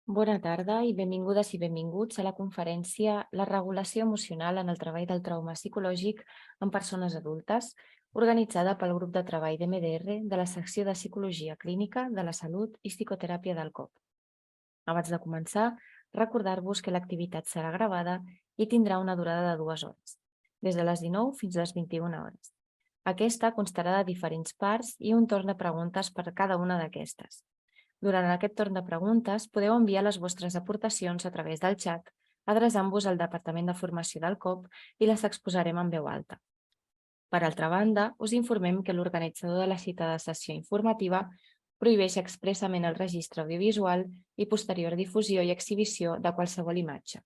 Bona tarda i benvingudes i benvinguts a la conferència La regulació emocional en el treball del trauma psicològic en persones adultes, organitzada pel grup de treball d'MDR de la secció de Psicologia Clínica de la Salut i Psicoteràpia del COP. Abans de començar, recordar-vos que l'activitat serà gravada i tindrà una durada de 2 hores, des de les 19 fins a les 21 hores. Aquesta constarà de diferents parts i un torn de preguntes per cada una d'aquestes. Durant aquest torn de preguntes podeu enviar les vostres aportacions a través del xat, adreçant-vos al Departament de Formació del COP i les exposarem en veu alta. Per altra banda, us informem que l'organitzador de la citada sessió informativa prohibeix expressament el registre audiovisual i posterior difusió i exhibició de qualsevol imatge.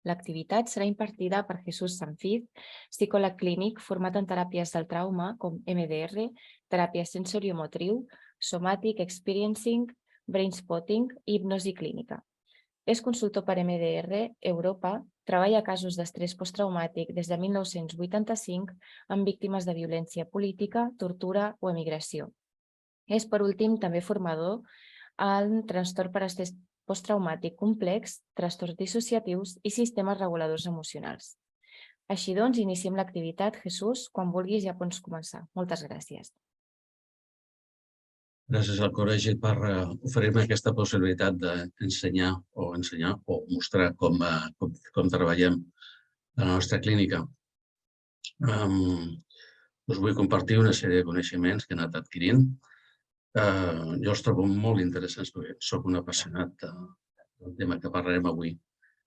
L'activitat serà impartida per Jesús Sanfiz, psicòleg clínic format en teràpies del trauma com MDR, teràpia sensoriomotriu, Somatic Experiencing, Brainspotting i hipnosi clínica. És consultor per MDR Europa, treballa casos d'estrès posttraumàtic des de 1985 amb víctimes de violència política, tortura o emigració. És, per últim, també formador en trastorn per estrès posttraumàtic complex, trastorns dissociatius i sistemes reguladors emocionals. Així doncs, iniciem l'activitat. Jesús, quan vulguis ja pots començar. Moltes gràcies. Gràcies al col·legi per oferir-me aquesta possibilitat d'ensenyar o mostrar com treballem a la nostra clínica. Us vull compartir una sèrie de coneixements que he anat adquirint. Jo els trobo molt interessants perquè soc un apassionat del tema que parlarem avui,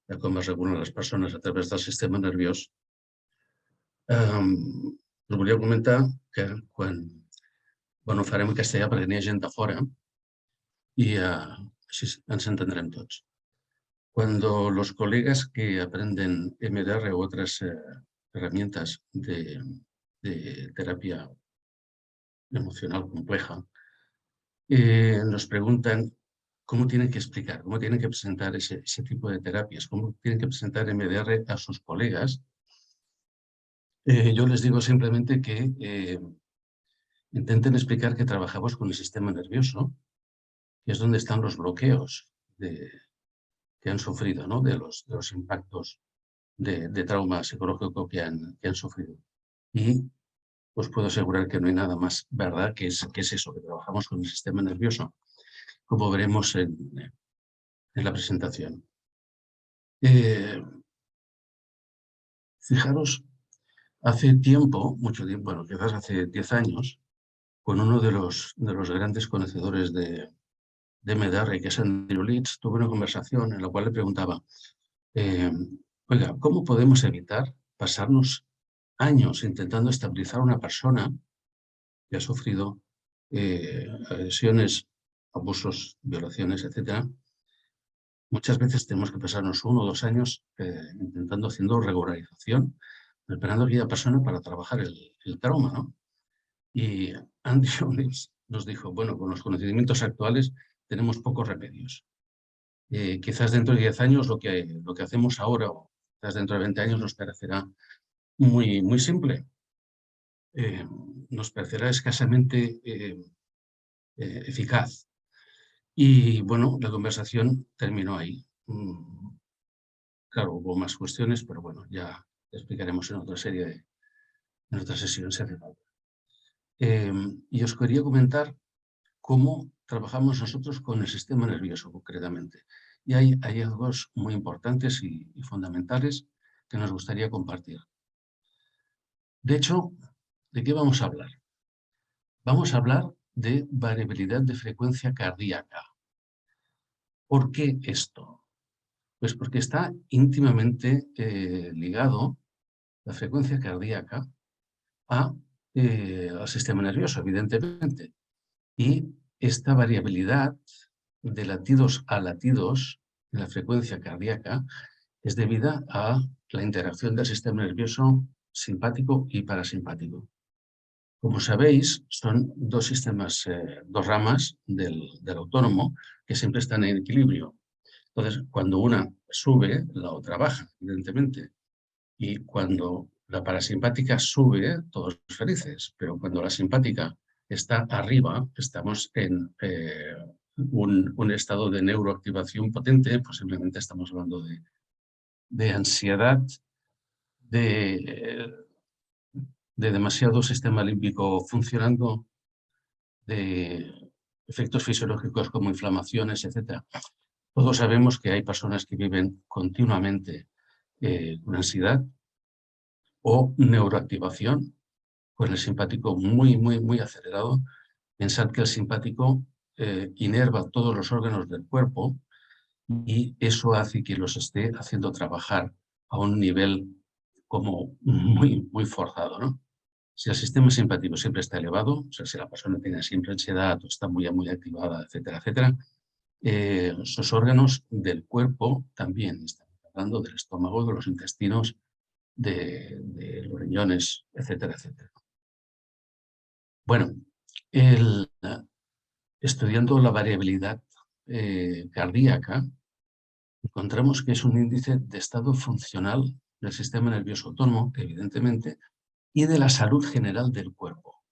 de com es regulen les persones a través del sistema nerviós. Us volia comentar que quan ho farem en castellà perquè n'hi ha gent de fora y así nos entenderemos todos. Cuando los colegas que aprenden MDR u otras herramientas de terapia emocional compleja nos preguntan cómo tienen que explicar, cómo tienen que presentar ese tipo de terapias, cómo tienen que presentar MDR a sus colegas, yo les digo simplemente que intenten explicar que trabajamos con el sistema nervioso, que es donde están los bloqueos que han sufrido, ¿no? de los impactos de trauma psicológico que han sufrido. Y os puedo asegurar que no hay nada más verdad que es eso, que trabajamos con el sistema nervioso, como veremos en la presentación. Fijaros, hace tiempo, mucho tiempo, bueno, quizás hace 10 años, con uno de los grandes conocedores de MDR, que es Andrew Leeds, tuve una conversación en la cual le preguntaba, oiga, ¿cómo podemos evitar pasarnos años intentando estabilizar a una persona que ha sufrido agresiones, abusos, violaciones, etcétera? Muchas veces tenemos que pasarnos 1 o 2 años haciendo regularización, preparando a aquella persona para trabajar el trauma, ¿no? Y Andrew Leeds nos dijo, bueno, con los conocimientos actuales tenemos pocos remedios. Quizás dentro de 10 años lo que hacemos ahora, o quizás dentro de 20 años, nos parecerá muy simple. Nos parecerá escasamente eficaz. Y bueno, la conversación terminó ahí. Claro, hubo más cuestiones, pero bueno, ya explicaremos en otra sesión si hace falta. Y os quería comentar cómo trabajamos nosotros con el sistema nervioso concretamente. Y hay hallazgos muy importantes y fundamentales que nos gustaría compartir. De hecho, ¿de qué vamos a hablar? Vamos a hablar de variabilidad de frecuencia cardíaca. ¿Por qué esto? Pues porque está íntimamente ligado la frecuencia cardíaca al sistema nervioso, evidentemente. Y esta variabilidad de latidos a latidos en la frecuencia cardíaca es debida a la interacción del sistema nervioso simpático y parasimpático. Como sabéis, son dos sistemas, dos ramas del autónomo que siempre están en equilibrio. Entonces, cuando una sube, la otra baja, evidentemente. Y cuando la parasimpática sube, todos felices. Pero cuando la simpática está arriba, estamos en un estado de neuroactivación potente, posiblemente estamos hablando de ansiedad, de demasiado sistema límbico funcionando, de efectos fisiológicos como inflamaciones, etc. Todos sabemos que hay personas que viven continuamente con ansiedad o neuroactivación, con el simpático muy acelerado. Pensad que el simpático inerva todos los órganos del cuerpo y eso hace que los esté haciendo trabajar a un nivel como muy forzado, ¿no? Si el sistema simpático siempre está elevado, o sea, si la persona tiene siempre ansiedad o está muy activada, etcétera, etcétera, sus órganos del cuerpo también, estamos hablando del estómago, de los intestinos, de los riñones, etcétera, etcétera. Bueno, estudiando la variabilidad cardíaca, encontramos que es un índice de estado funcional del sistema nervioso autónomo, evidentemente, y de la salud general del cuerpo.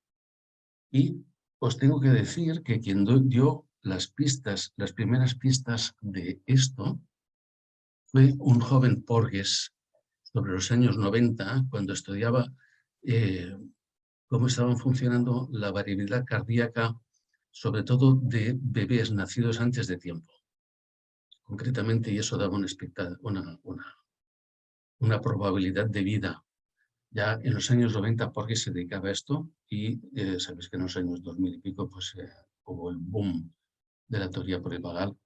Y os tengo que decir que quien dio las primeras pistas de esto, fue un joven Porges sobre los años 90, cuando estudiaba cómo estaban funcionando la variabilidad cardíaca, sobre todo de bebés nacidos antes de tiempo. Concretamente, y eso daba una probabilidad de vida. Ya en los años 90, Porges se dedicaba a esto y sabéis que en los años 2000 y pico pues, hubo el boom de la teoría polivagal.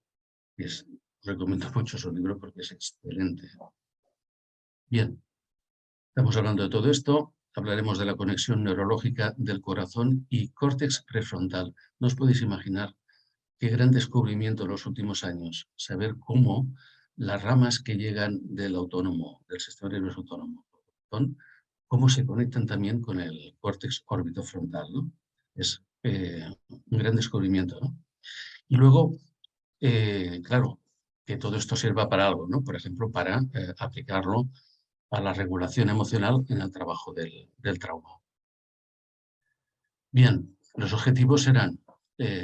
Os recomiendo mucho su libro porque es excelente. Bien, estamos hablando de todo esto. Hablaremos de la conexión neurológica del corazón y córtex prefrontal. No os podéis imaginar qué gran descubrimiento en los últimos años. Saber cómo las ramas que llegan del autónomo, del sistema nervioso autónomo, cómo se conectan también con el córtex orbitofrontal, ¿no? Es un gran descubrimiento, ¿no? Y luego, claro, que todo esto sirva para algo, ¿no? Por ejemplo, para aplicarlo a la regulación emocional en el trabajo del trauma. Bien, los objetivos serán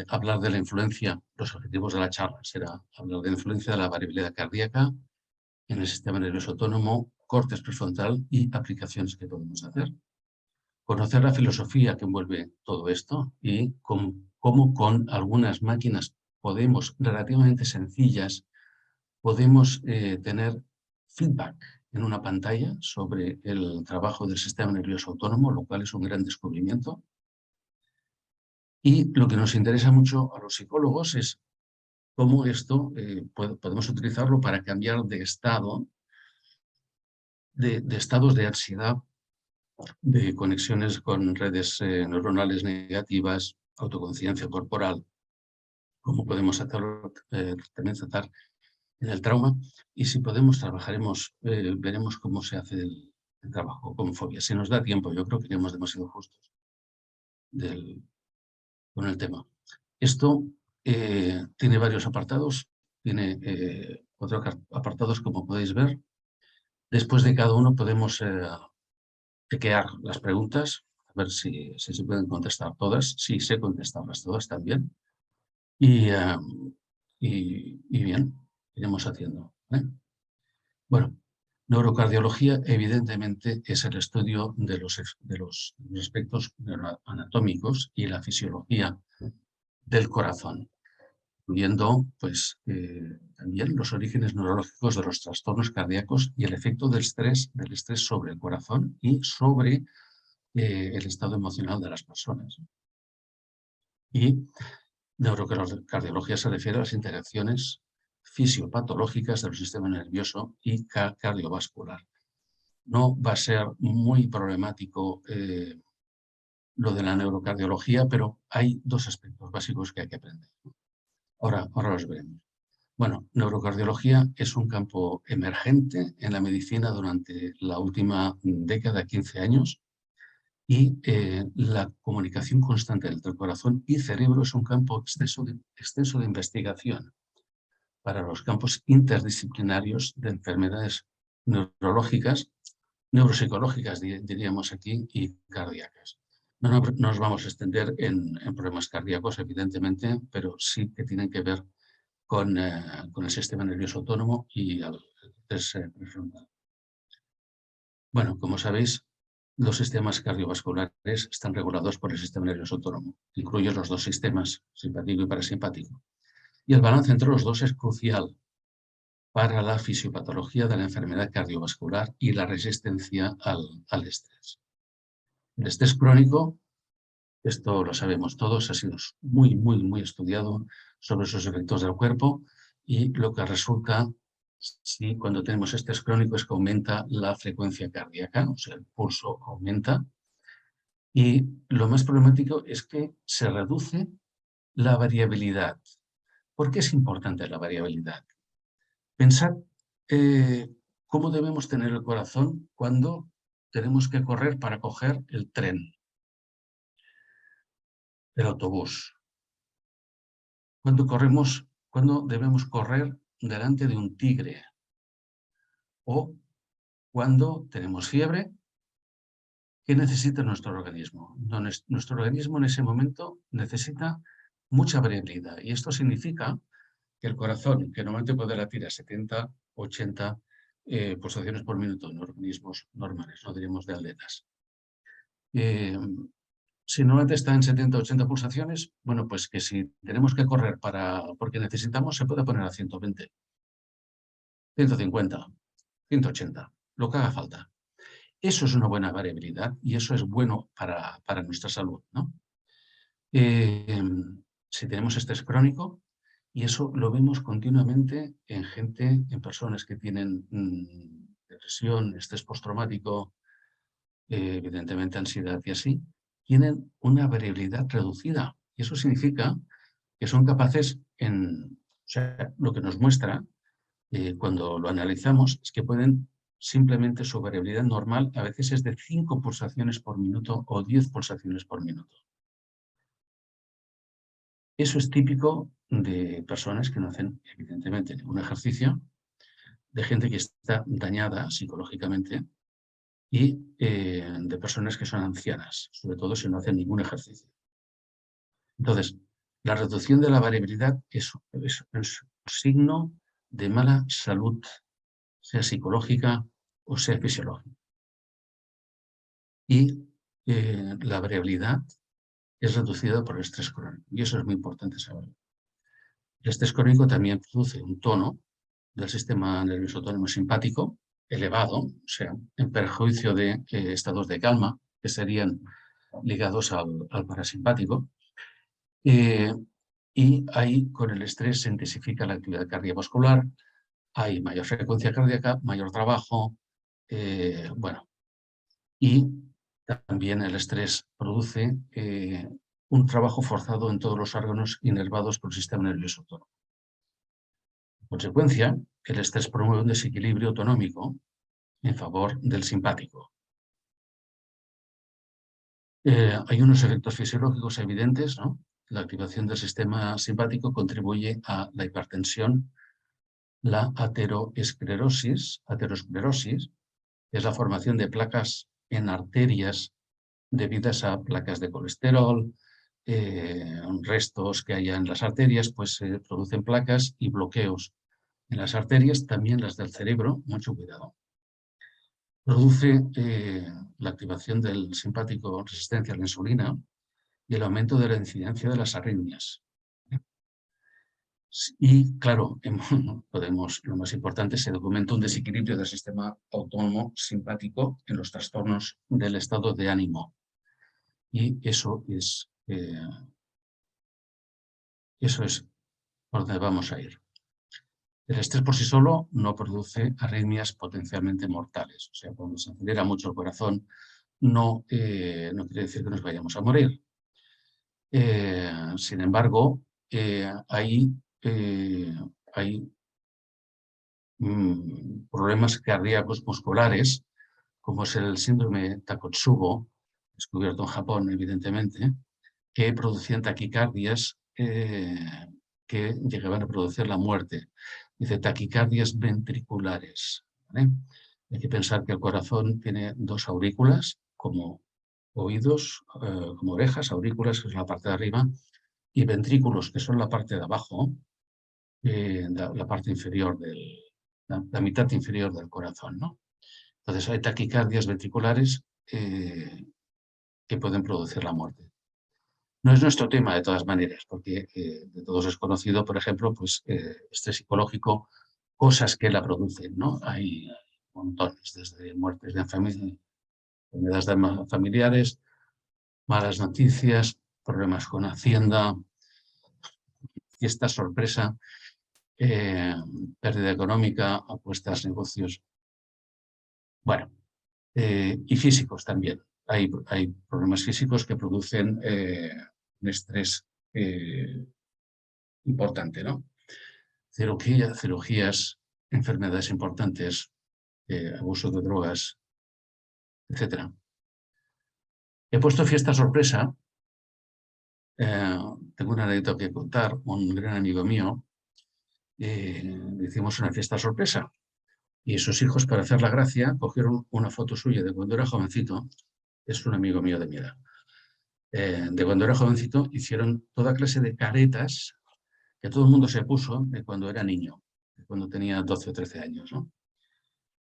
hablar de la influencia, los objetivos de la charla será hablar de la influencia de la variabilidad cardíaca en el sistema nervioso autónomo, córtex prefrontal y aplicaciones que podemos hacer. Conocer la filosofía que envuelve todo esto y cómo con algunas máquinas relativamente sencillas, podemos tener feedback en una pantalla sobre el trabajo del sistema nervioso autónomo, lo cual es un gran descubrimiento. Y lo que nos interesa mucho a los psicólogos es cómo esto podemos utilizarlo para cambiar de estado, de estados de ansiedad, de conexiones con redes neuronales negativas, autoconciencia corporal, cómo podemos hacerlo, también tratar en el trauma, y si podemos veremos cómo se hace el trabajo con fobia. Si nos da tiempo, yo creo que iremos demasiado justos con el tema. Esto tiene varios apartados, tiene 4 apartados, como podéis ver. Después de cada uno podemos chequear las preguntas, a ver si se pueden contestar todas, si sé contestarlas todas también. Y bien, iremos haciendo, ¿eh? Bueno, neurocardiología evidentemente es el estudio de los aspectos anatómicos y la fisiología del corazón, incluyendo pues, también los orígenes neurológicos de los trastornos cardíacos y el efecto del estrés sobre el corazón y sobre el estado emocional de las personas. Y neurocardiología se refiere a las interacciones fisiopatológicas del sistema nervioso y cardiovascular. No va a ser muy problemático lo de la neurocardiología, pero hay 2 aspectos básicos que hay que aprender. Ahora los veremos. Bueno, neurocardiología es un campo emergente en la medicina durante la última década, 15 años, y la comunicación constante entre el corazón y cerebro es un campo extenso de investigación para los campos interdisciplinarios de enfermedades neurológicas, neuropsicológicas, diríamos aquí, y cardíacas. No nos vamos a extender en problemas cardíacos, evidentemente, pero sí que tienen que ver con el sistema nervioso autónomo y el test prefrontal. Bueno, como sabéis, los sistemas cardiovasculares están regulados por el sistema nervioso autónomo, que incluye los dos sistemas, simpático y parasimpático. Y el balance entre los dos es crucial para la fisiopatología de la enfermedad cardiovascular y la resistencia al estrés. El estrés crónico, esto lo sabemos todos, ha sido muy estudiado sobre sus efectos del cuerpo y lo que resulta si cuando tenemos estrés crónico es que aumenta la frecuencia cardíaca, o sea, el pulso aumenta. Y lo más problemático es que se reduce la variabilidad. ¿Por qué es importante la variabilidad? Pensad cómo debemos tener el corazón cuando tenemos que correr para coger el tren, el autobús. Cuando debemos correr delante de un tigre. O cuando tenemos fiebre, ¿qué necesita nuestro organismo? Nuestro organismo en ese momento necesita mucha variabilidad. Y esto significa que el corazón, que normalmente puede latir a 70, 80 pulsaciones por minuto en organismos normales, no diríamos de atletas. Si normalmente está en 70, 80 pulsaciones, bueno, pues que si tenemos que correr porque necesitamos, se puede poner a 120, 150, 180, lo que haga falta. Eso es una buena variabilidad y eso es bueno para nuestra salud, ¿no? Si tenemos estrés crónico, y eso lo vemos continuamente en gente, en personas que tienen depresión, estrés postraumático, evidentemente ansiedad y así, tienen una variabilidad reducida. Y eso significa que son capaces, o sea, lo que nos muestra cuando lo analizamos es que pueden simplemente su variabilidad normal a veces es de 5 pulsaciones por minuto o 10 pulsaciones por minuto. Eso es típico de personas que no hacen, evidentemente, ningún ejercicio, de gente que está dañada psicológicamente y de personas que son ancianas, sobre todo si no hacen ningún ejercicio. Entonces, la reducción de la variabilidad es un signo de mala salud, sea psicológica o sea fisiológica. Y la variabilidad es reducida por el estrés crónico, y eso es muy importante saber. El estrés crónico también produce un tono del sistema nervioso autónomo simpático elevado, o sea, en perjuicio de estados de calma, que serían ligados al parasimpático. Y ahí, con el estrés, se intensifica la actividad cardiovascular, hay mayor frecuencia cardíaca, mayor trabajo, bueno, y también el estrés produce un trabajo forzado en todos los órganos inervados por el sistema nervioso autónomo. En consecuencia, el estrés promueve un desequilibrio autonómico en favor del simpático. Hay unos efectos fisiológicos evidentes, ¿no? La activación del sistema simpático contribuye a la hipertensión, la aterosclerosis es la formación de placas en arterias debidas a placas de colesterol, restos que haya en las arterias, pues se producen placas y bloqueos en las arterias, también las del cerebro, mucho cuidado. Produce la activación del simpático resistencia a la insulina y el aumento de la incidencia de las arritmias. Y claro, lo más importante, se documenta un desequilibrio del sistema autónomo simpático en los trastornos del estado de ánimo. Y eso es por donde vamos a ir. El estrés por sí solo no produce arritmias potencialmente mortales. O sea, cuando se acelera mucho el corazón, no quiere decir que nos vayamos a morir. Sin embargo, hay problemas cardíacos musculares, como es el síndrome Takotsubo, descubierto en Japón, evidentemente, que producían taquicardias que llegaban a producir la muerte. Dice taquicardias ventriculares. ¿Vale? Hay que pensar que el corazón tiene dos aurículas, como oídos como orejas, aurículas, que es la parte de arriba, y ventrículos, que son la parte de abajo, la parte inferior la mitad inferior del corazón, ¿no? Entonces hay taquicardias ventriculares que pueden producir la muerte. No es nuestro tema, de todas maneras, porque de todos es conocido, por ejemplo, pues, estrés psicológico, cosas que la producen, ¿no? Hay montones, desde muertes de enfermedades familiares, malas noticias, problemas con Hacienda, fiesta sorpresa, pérdida económica, apuestas, negocios. Bueno, y físicos también. Hay problemas físicos que producen un estrés importante, ¿no? Cirugías, enfermedades importantes, abuso de drogas, etc. He puesto fiesta sorpresa. Tengo una anécdota que contar. Un gran amigo mío, le hicimos una fiesta sorpresa y sus hijos, para hacer la gracia, cogieron una foto suya de cuando era jovencito. Es un amigo mío de mi edad. De cuando era jovencito, hicieron toda clase de caretas que todo el mundo se puso de cuando era niño, de cuando tenía 12 o 13 años, ¿no?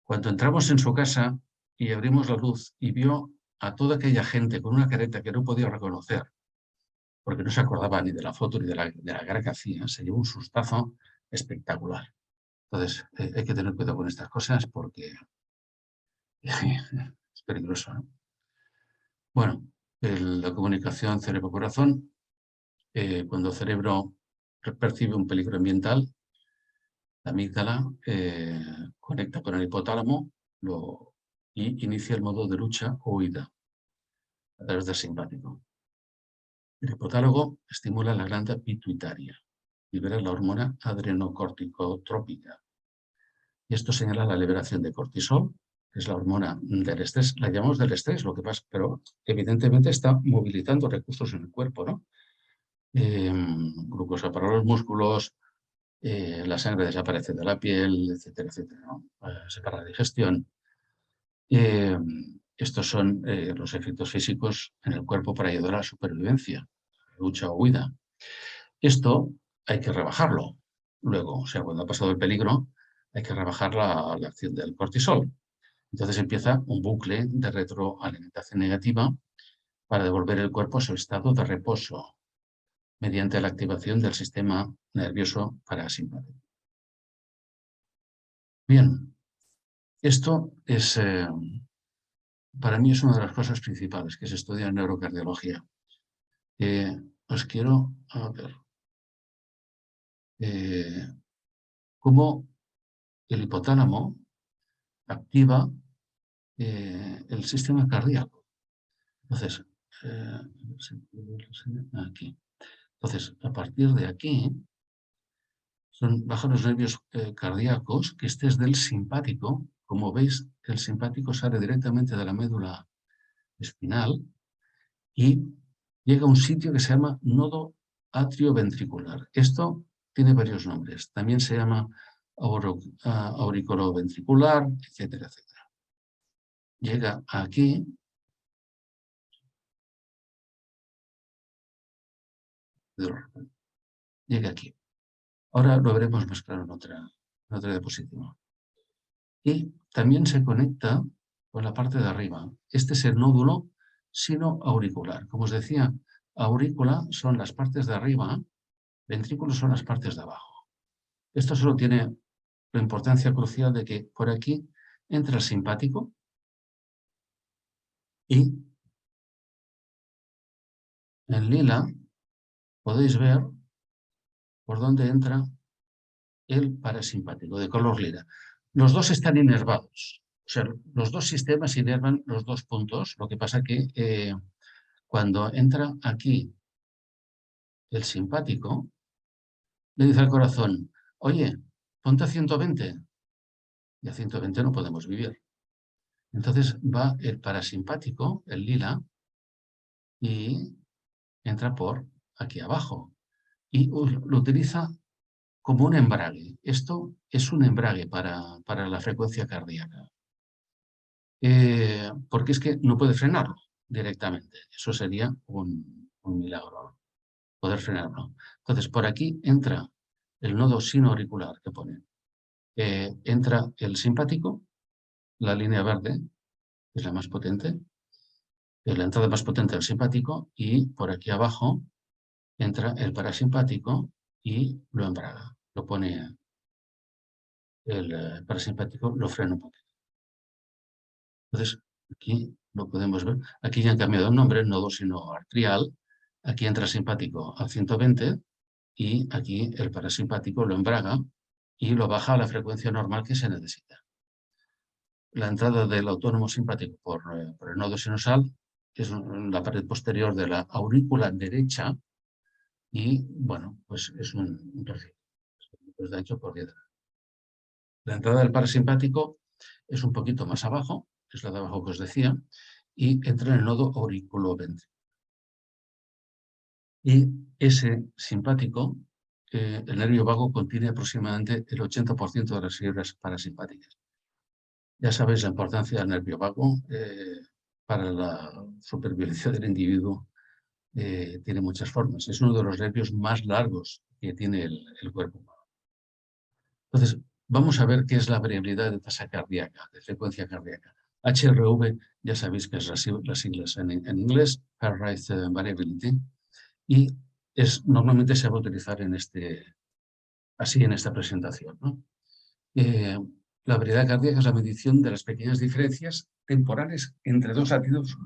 Cuando entramos en su casa y abrimos la luz y vio a toda aquella gente con una careta que no podía reconocer, porque no se acordaba ni de la foto ni de la cara que hacía, se llevó un sustazo espectacular. Entonces, hay que tener cuidado con estas cosas porque es peligroso, ¿no? Bueno, la comunicación cerebro-corazón, cuando el cerebro percibe un peligro ambiental, la amígdala conecta con el hipotálamo y inicia el modo de lucha o huida a través del simpático. El hipotálamo estimula la glándula pituitaria, libera la hormona adrenocorticotrópica. Y esto señala la liberación de cortisol, que es la hormona del estrés. La llamamos del estrés, lo que pasa, pero evidentemente está movilizando recursos en el cuerpo, ¿no? Glucosa para los músculos, la sangre desaparece de la piel, etcétera, etcétera, ¿no? Se para la digestión. Estos son los efectos físicos en el cuerpo para ayudar a la supervivencia, lucha o huida. Esto hay que rebajarlo luego, o sea, cuando ha pasado el peligro, hay que rebajar la acción del cortisol. Entonces empieza un bucle de retroalimentación negativa para devolver el cuerpo a su estado de reposo mediante la activación del sistema nervioso parasimpático. Bien, esto es, para mí es una de las cosas principales que se estudia en neurocardiología. Os quiero ver cómo el hipotálamo activa el sistema cardíaco. Entonces, aquí. Entonces, a partir de aquí, bajan los nervios cardíacos, que este es del simpático. Como veis, el simpático sale directamente de la médula espinal y llega a un sitio que se llama nodo atrioventricular. Esto tiene varios nombres. También se llama auriculoventricular, etcétera, etcétera. Llega aquí. Llega aquí. Ahora lo veremos más claro en otra diapositiva. Y también se conecta con la parte de arriba. Este es el nódulo sinoauricular. Como os decía, aurícula son las partes de arriba, ventrículos son las partes de abajo. Esto solo tiene la importancia crucial de que por aquí entra el simpático y en lila podéis ver por dónde entra el parasimpático, de color lila. Los dos están inervados. O sea, los dos sistemas inervan los dos puntos. Lo que pasa que cuando entra aquí el simpático, le dice al corazón, oye, ponte a 120. Y a 120 no podemos vivir. Entonces va el parasimpático, el lila, y entra por aquí abajo. Y lo utiliza como un embrague. Esto es un embrague para la frecuencia cardíaca. Porque es que no puede frenarlo. directamente. Eso sería un milagro, poder frenarlo. Entonces, por aquí entra el nodo sinoauricular que pone. Entra el simpático, la línea verde, que es la más potente, la entrada más potente del simpático, y por aquí abajo entra el parasimpático y lo embraga. Lo pone el parasimpático, lo frena un poquito. Entonces, aquí lo podemos ver. Aquí ya han cambiado el nombre, nodo sinoartrial. Aquí entra el simpático a 120 y aquí el parasimpático lo embraga y lo baja a la frecuencia normal que se necesita. La entrada del autónomo simpático por el nodo sinusal es la pared posterior de la aurícula derecha y, bueno, pues es un trocito. Está hecho por piedra. La entrada del parasimpático es un poquito más abajo, es la de abajo que os decía, y entra en el nodo auriculoventral. Y ese simpático, el nervio vago contiene aproximadamente el 80% de las fibras parasimpáticas. Ya sabéis la importancia del nervio vago para la supervivencia del individuo. Tiene muchas formas. Es uno de los nervios más largos que tiene el cuerpo humano. Entonces, vamos a ver qué es la variabilidad de tasa cardíaca, de frecuencia cardíaca. HRV, ya sabéis que es las siglas en inglés, Heart Rate Variability, y normalmente se va a utilizar así en esta presentación, ¿no? La variabilidad cardíaca es la medición de las pequeñas diferencias temporales entre dos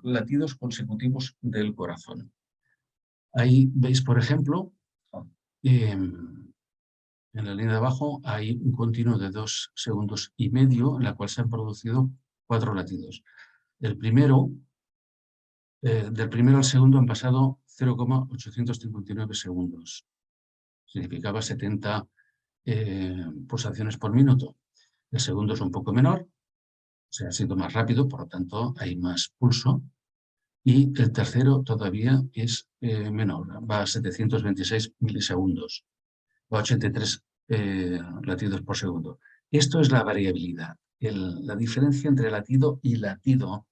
latidos consecutivos del corazón. Ahí veis, por ejemplo, en la línea de abajo hay un continuo de 2,5 segundos en la cual se han producido 4 latidos. Del primero al segundo han pasado 0,859 segundos. Significaba 70 pulsaciones por minuto. El segundo es un poco menor, o sea, ha sido más rápido, por lo tanto hay más pulso. Y el tercero todavía es menor, va a 726 milisegundos, va a 83 latidos por segundo. Esto es la variabilidad, la diferencia entre latido y latido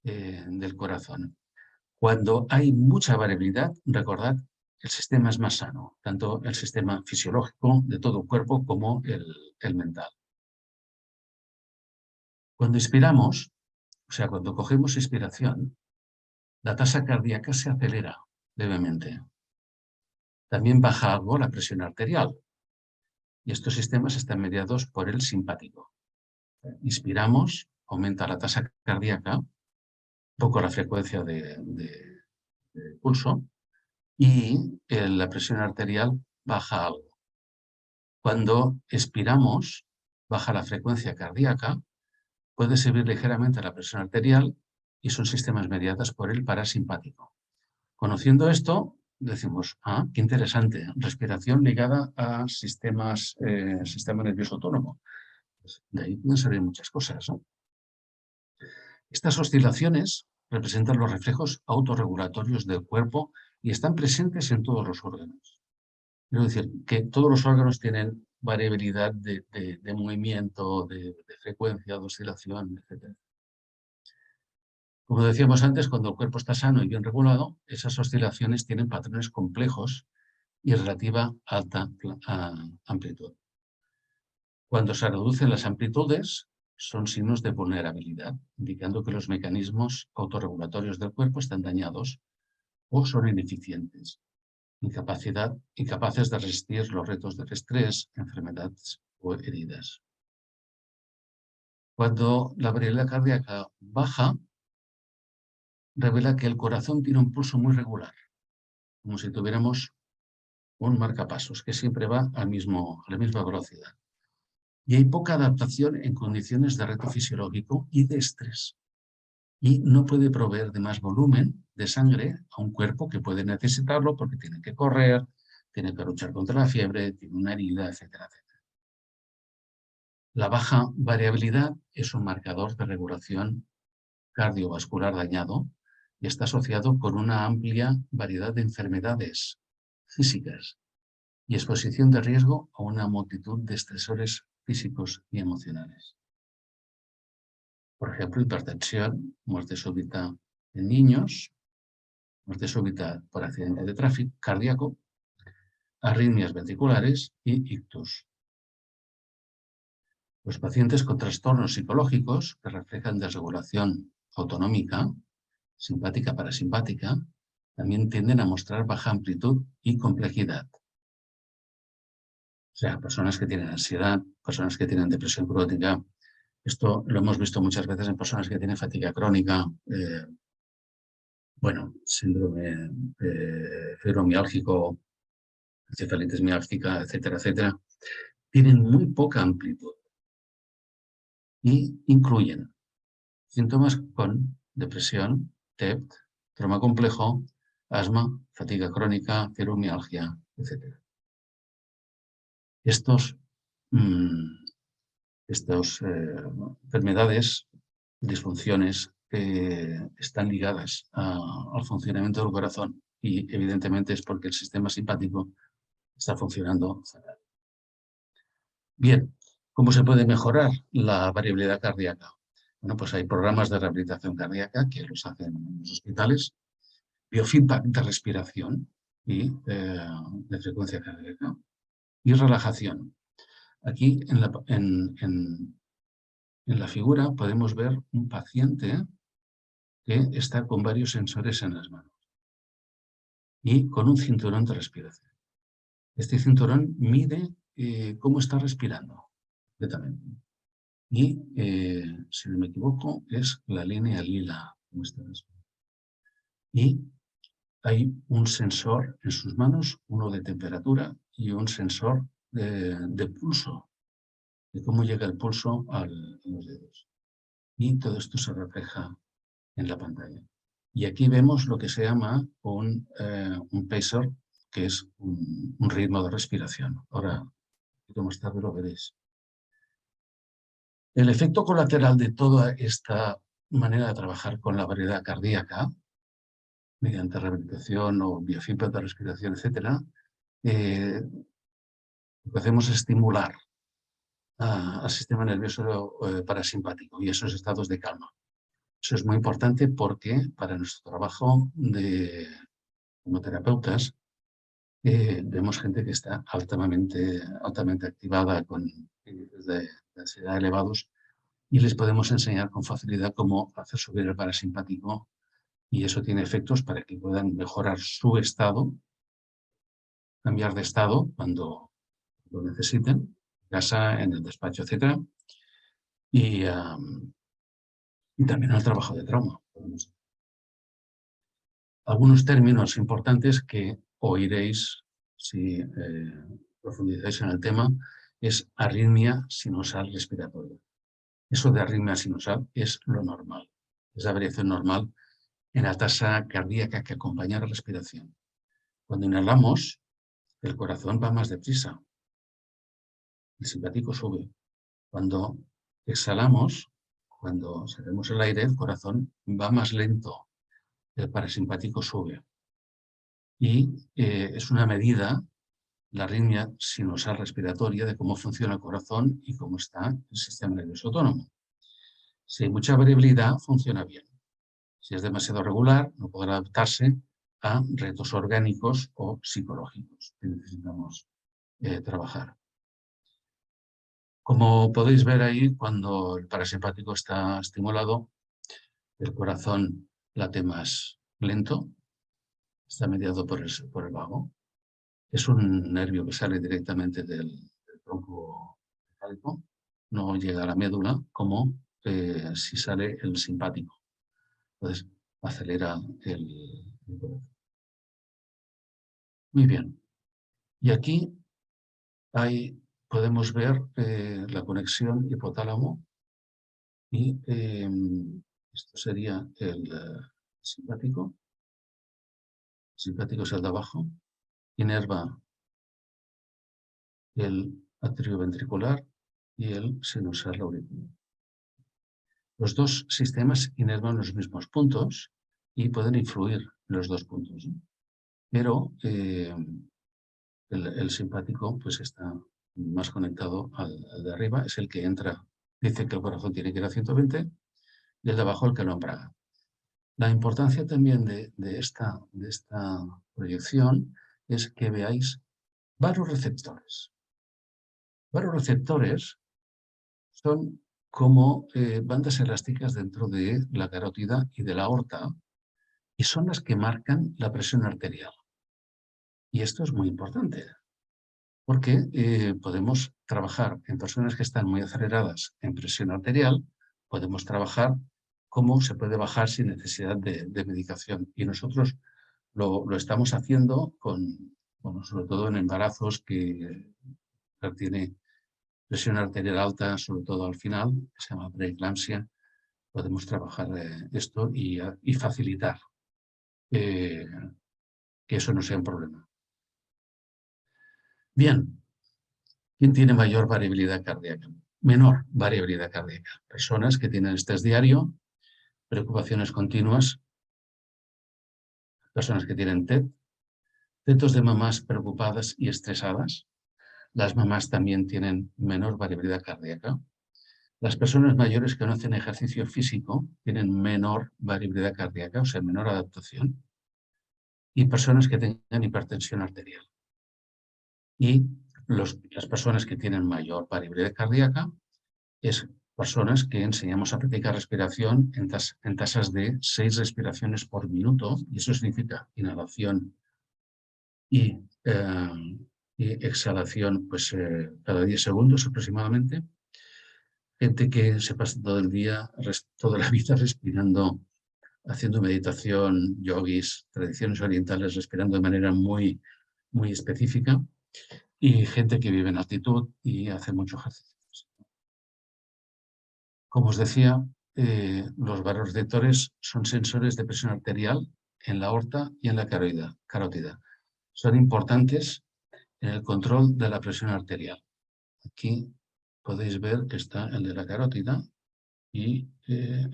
del corazón. Cuando hay mucha variabilidad, recordad, el sistema es más sano, tanto el sistema fisiológico de todo el cuerpo como el mental. Cuando inspiramos, o sea, cuando cogemos inspiración, la tasa cardíaca se acelera levemente. También baja algo la presión arterial. Y estos sistemas están mediados por el simpático. Inspiramos, aumenta la tasa cardíaca, un poco la frecuencia de pulso, y la presión arterial baja algo. Cuando expiramos, baja la frecuencia cardíaca, puede subir ligeramente la presión arterial y son sistemas mediados por el parasimpático. Conociendo esto, decimos, qué interesante, respiración ligada a sistema nervioso autónomo. Pues de ahí pueden salir muchas cosas, ¿no? Estas oscilaciones representan los reflejos autorregulatorios del cuerpo y están presentes en todos los órganos. Quiero decir que todos los órganos tienen variabilidad de movimiento, de frecuencia, de oscilación, etc. Como decíamos antes, cuando el cuerpo está sano y bien regulado, esas oscilaciones tienen patrones complejos y relativa alta amplitud. Cuando se reducen las amplitudes, son signos de vulnerabilidad, indicando que los mecanismos autorregulatorios del cuerpo están dañados o son ineficientes, incapaces de resistir los retos del estrés, enfermedades o heridas. Cuando la variabilidad cardíaca baja, revela que el corazón tiene un pulso muy regular, como si tuviéramos un marcapasos que siempre va a la misma velocidad. Y hay poca adaptación en condiciones de reto fisiológico y de estrés. Y no puede proveer de más volumen de sangre a un cuerpo que puede necesitarlo porque tiene que correr, tiene que luchar contra la fiebre, tiene una herida, etcétera, etcétera. La baja variabilidad es un marcador de regulación cardiovascular dañado y está asociado con una amplia variedad de enfermedades físicas y exposición de riesgo a una multitud de estresores físicos y emocionales. Por ejemplo, hipertensión, muerte súbita, en niños, muerte súbita por accidente de tráfico cardíaco, arritmias ventriculares y ictus. Los pacientes con trastornos psicológicos que reflejan desregulación autonómica, simpática parasimpática, también tienden a mostrar baja amplitud y complejidad. O sea, personas que tienen ansiedad, personas que tienen depresión crónica. Esto lo hemos visto muchas veces en personas que tienen fatiga crónica, síndrome fibromiálgico, encefalitis miálgica, etcétera, etcétera. Tienen muy poca amplitud y incluyen síntomas con depresión, TEPT, trauma complejo, asma, fatiga crónica, fibromialgia, etc. Estas enfermedades, disfunciones, están ligadas al funcionamiento del corazón y evidentemente es porque el sistema simpático está funcionando fatal. Bien, ¿cómo se puede mejorar la variabilidad cardíaca? Bueno, pues hay programas de rehabilitación cardíaca que los hacen en los hospitales, biofeedback de respiración y de frecuencia cardíaca y relajación. Aquí en la figura podemos ver un paciente que está con varios sensores en las manos y con un cinturón de respiración. Este cinturón mide cómo está respirando completamente. Y, si no me equivoco, es la línea lila. Y hay un sensor en sus manos, uno de temperatura y un sensor de pulso, de cómo llega el pulso a los dedos. Y todo esto se refleja en la pantalla. Y aquí vemos lo que se llama un pacer, que es un ritmo de respiración. Ahora, un poquito más tarde lo veréis. El efecto colateral de toda esta manera de trabajar con la variedad cardíaca, mediante rehabilitación o biofeedback de respiración, etc., lo que hacemos es estimular al sistema nervioso parasimpático y esos estados de calma. Eso es muy importante porque para nuestro trabajo como terapeutas vemos gente que está altamente activada con índices de ansiedad elevados y les podemos enseñar con facilidad cómo hacer subir el parasimpático y eso tiene efectos para que puedan mejorar su estado, cambiar de estado cuando lo necesiten, en casa, en el despacho, etc. Y también el trabajo de trauma. Algunos términos importantes que oiréis si profundizáis en el tema es arritmia sinusal respiratoria. Eso de arritmia sinusal es lo normal, es la variación normal en la tasa cardíaca que acompaña la respiración. Cuando inhalamos, el corazón va más deprisa, el simpático sube. Cuando exhalamos, cuando sacamos el aire, el corazón va más lento, el parasimpático sube. Y es una medida, la arritmia sinusal respiratoria, de cómo funciona el corazón y cómo está el sistema nervioso autónomo. Si hay mucha variabilidad, funciona bien. Si es demasiado regular, no podrá adaptarse a retos orgánicos o psicológicos que necesitamos trabajar. Como podéis ver ahí, cuando el parasimpático está estimulado, el corazón late más lento, está mediado por el vago. Es un nervio que sale directamente del tronco encefálico, no llega a la médula como si sale el simpático. Entonces, acelera el corazón. Muy bien. Y aquí podemos ver la conexión hipotálamo y esto sería el simpático. El simpático es el de abajo. Inerva el atrioventricular y el sinusal auricular. Los dos sistemas inervan los mismos puntos y pueden influir en los dos puntos, ¿no? Pero el simpático pues está más conectado al de arriba, es el que entra, dice que el corazón tiene que ir a 120 y el de abajo el que lo embraga. La importancia también de esta proyección es que veáis varios receptores. Varios receptores son como bandas elásticas dentro de la carótida y de la aorta y son las que marcan la presión arterial. Y esto es muy importante porque podemos trabajar en personas que están muy aceleradas en presión arterial, podemos trabajar cómo se puede bajar sin necesidad de medicación. Y nosotros lo estamos haciendo sobre todo en embarazos que tiene presión arterial alta, sobre todo al final, que se llama preeclampsia. Podemos trabajar esto y facilitar que eso no sea un problema. Bien, ¿quién tiene mayor variabilidad cardíaca? Menor variabilidad cardíaca. Personas que tienen estrés diario, preocupaciones continuas, personas que tienen TED, tetos de mamás preocupadas y estresadas. Las mamás también tienen menor variabilidad cardíaca. Las personas mayores que no hacen ejercicio físico tienen menor variabilidad cardíaca, o sea, menor adaptación. Y personas que tengan hipertensión arterial. Y las personas que tienen mayor variabilidad cardíaca es personas que enseñamos a practicar respiración en tasas de 6 respiraciones por minuto, y eso significa inhalación y exhalación cada 10 segundos aproximadamente. Gente que se pasa todo el día, toda la vida respirando, haciendo meditación, yogis, tradiciones orientales, respirando de manera muy, muy específica, y gente que vive en altitud y hace mucho ejercicio. Como os decía, los vasoreceptores son sensores de presión arterial en la aorta y en la carótida. Son importantes en el control de la presión arterial. Aquí podéis ver que está el de la carótida y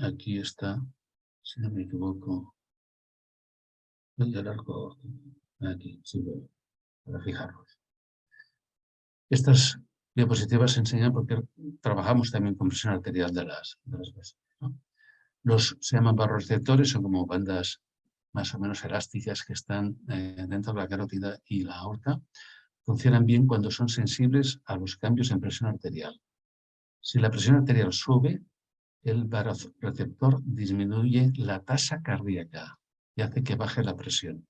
aquí está, si no me equivoco, el del arco. Aquí, sí, para fijarnos. Estas diapositivas enseñan porque trabajamos también con presión arterial de las personas, ¿no? Se llaman vasoreceptores, son como bandas más o menos elásticas que están dentro de la carótida y la aorta. Funcionan bien cuando son sensibles a los cambios en presión arterial. Si la presión arterial sube, el vasoreceptor disminuye la tasa cardíaca y hace que baje la presión.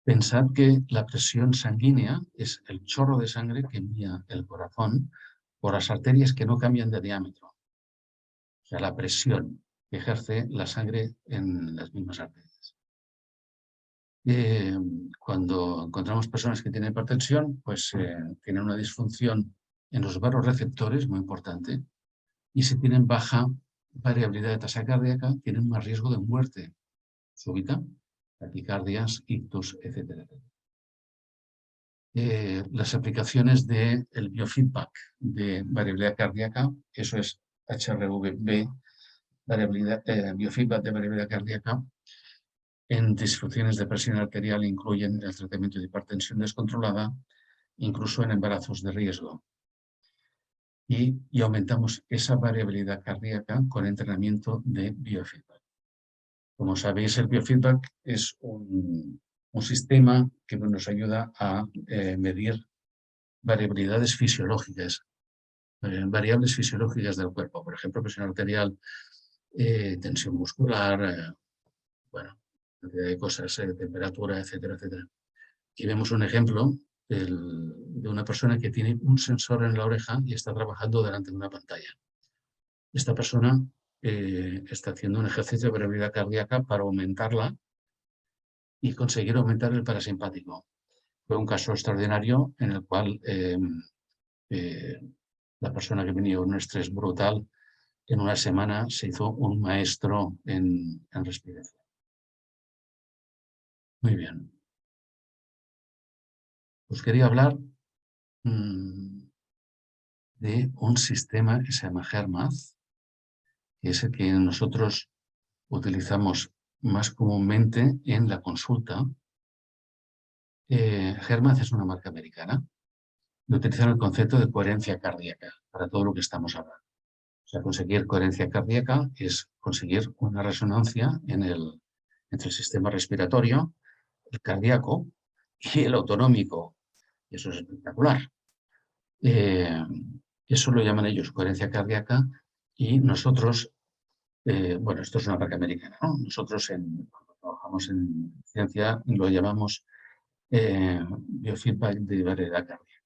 Pensad que la presión sanguínea es el chorro de sangre que envía el corazón por las arterias que no cambian de diámetro. O sea, la presión que ejerce la sangre en las mismas arterias. Cuando encontramos personas que tienen hipertensión, pues tienen una disfunción en los vasoreceptores muy importante, y si tienen baja variabilidad de tasa cardíaca, tienen más riesgo de muerte súbita, taquicardias, ictus, etcétera. Las aplicaciones del biofeedback de variabilidad cardíaca, eso es HRV, biofeedback de variabilidad cardíaca, en disfunciones de presión arterial incluyen el tratamiento de hipertensión descontrolada, incluso en embarazos de riesgo. Y aumentamos esa variabilidad cardíaca con entrenamiento de biofeedback. Como sabéis, el biofeedback es un sistema que nos ayuda a medir variabilidades fisiológicas, variables fisiológicas del cuerpo, por ejemplo, presión arterial, tensión muscular, bueno, cantidad de cosas, temperatura, etcétera, etcétera. Aquí vemos un ejemplo de una persona que tiene un sensor en la oreja y está trabajando delante de una pantalla. Esta persona está haciendo un ejercicio de variabilidad cardíaca para aumentarla y conseguir aumentar el parasimpático. Fue un caso extraordinario en el cual la persona que tenía un estrés brutal, en una semana se hizo un maestro en respiración. Muy bien. Os quería hablar de un sistema que se llama HERMAT, que es el que nosotros utilizamos más comúnmente en la consulta. HERMAT es una marca americana y utilizan el concepto de coherencia cardíaca para todo lo que estamos hablando. O sea, conseguir coherencia cardíaca es conseguir una resonancia entre el sistema respiratorio, el cardíaco y el autonómico. Y eso es espectacular. Eso lo llaman ellos coherencia cardíaca y nosotros, bueno, esto es una marca americana, ¿no? Nosotros cuando trabajamos en ciencia lo llamamos biofeedback de variedad cardíaca,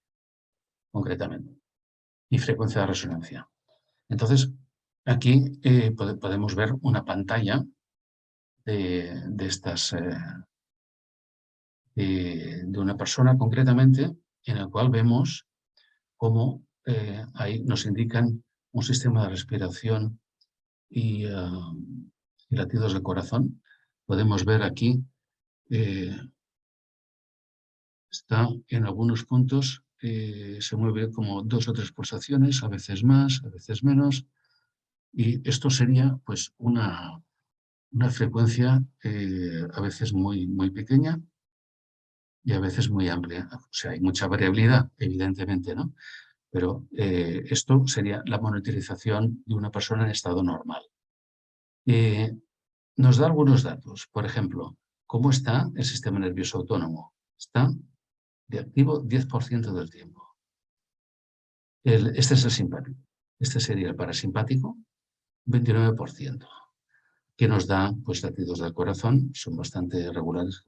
concretamente, y frecuencia de resonancia. Entonces, aquí podemos ver una pantalla de estas, de una persona concretamente, en la cual vemos cómo ahí nos indican un sistema de respiración y latidos del corazón. Podemos ver aquí, está en algunos puntos, se mueve como 2 o 3 pulsaciones, a veces más, a veces menos, y esto sería pues una frecuencia a veces muy pequeña y a veces muy amplia. O sea, hay mucha variabilidad, evidentemente, ¿no? Pero esto sería la monitorización de una persona en estado normal. Nos da algunos datos. Por ejemplo, ¿cómo está el sistema nervioso autónomo? Está de activo 10% del tiempo. Este es el simpático. Este sería el parasimpático, 29%. Que nos da, pues, latidos del corazón, son bastante regulares.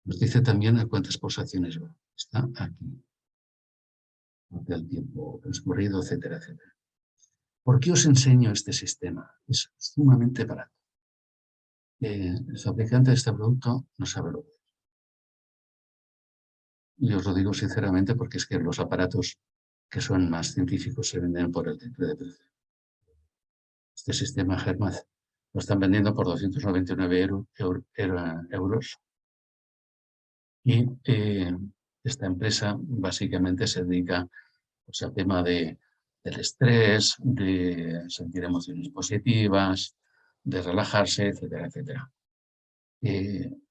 Nos dice también a cuántas pulsaciones va. Está aquí. Del tiempo transcurrido, etcétera, etcétera. ¿Por qué os enseño este sistema? Es sumamente barato. El fabricante de este producto no sabe lo que es. Y os lo digo sinceramente porque es que los aparatos que son más científicos se venden por el triple de precio. Este sistema Hermaz lo están vendiendo por 299 euros. Y esta empresa básicamente se dedica, pues, al tema del estrés, de sentir emociones positivas, de relajarse, etcétera, etcétera.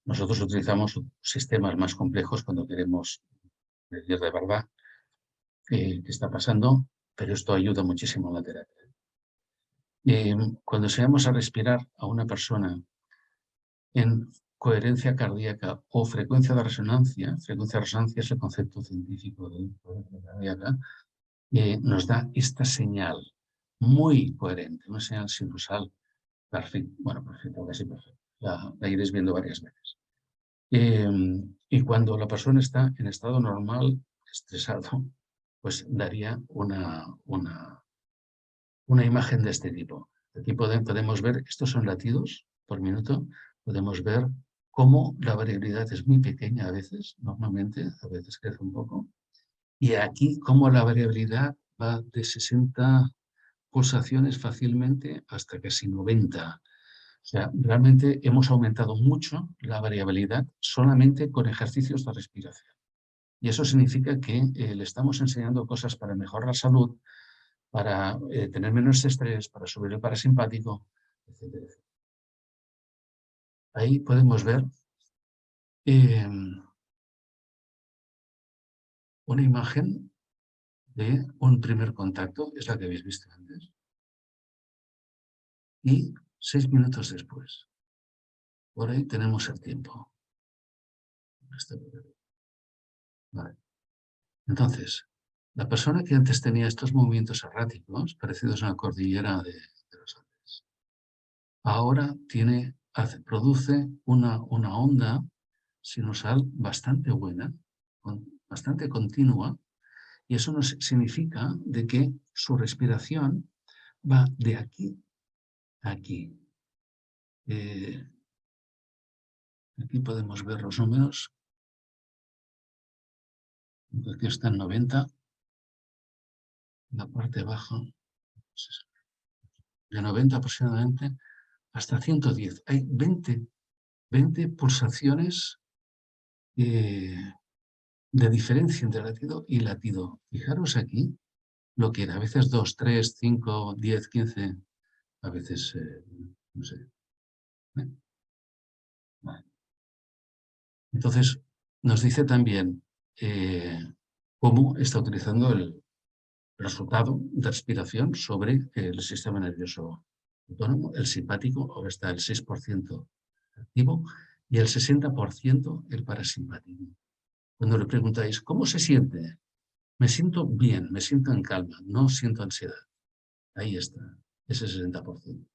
Nosotros utilizamos sistemas más complejos cuando queremos decir de verdad qué está pasando, pero esto ayuda muchísimo en la terapia. Cuando enseñamos a respirar a una persona en coherencia cardíaca o frecuencia de resonancia es el concepto científico de coherencia cardíaca, nos da esta señal muy coherente, una señal sinusal perfecta, bueno, perfecta, casi perfecta, la iréis viendo varias veces. Y cuando la persona está en estado normal, estresado, pues daría una imagen de este tipo. Aquí podemos ver, estos son latidos por minuto, podemos ver cómo la variabilidad es muy pequeña a veces, normalmente, a veces crece un poco, y aquí cómo la variabilidad va de 60 pulsaciones fácilmente hasta casi 90. O sea, realmente hemos aumentado mucho la variabilidad solamente con ejercicios de respiración. Y eso significa que le estamos enseñando cosas para mejorar la salud, para tener menos estrés, para subir el parasimpático, etcétera, etcétera. Ahí podemos ver una imagen de un primer contacto, es la que habéis visto antes, y 6 minutos después. Por ahí tenemos el tiempo. Vale. Entonces, la persona que antes tenía estos movimientos erráticos, parecidos a la cordillera de los Andes, ahora produce una onda sinusal bastante buena, bastante continua, y eso nos significa de que su respiración va de aquí a aquí. Aquí podemos ver los números. Aquí está en 90, la parte baja, de 90 aproximadamente hasta 110. Hay 20 pulsaciones de diferencia entre latido y latido. Fijaros aquí lo que era, a veces 2, 3, 5, 10, 15, a veces, no sé. Vale. Entonces, nos dice también cómo está utilizando resultado de respiración sobre el sistema nervioso autónomo. El simpático ahora está el 6% activo y el 60% el parasimpático. Cuando le preguntáis, ¿cómo se siente? Me siento bien, me siento en calma, no siento ansiedad. Ahí está, ese 60%.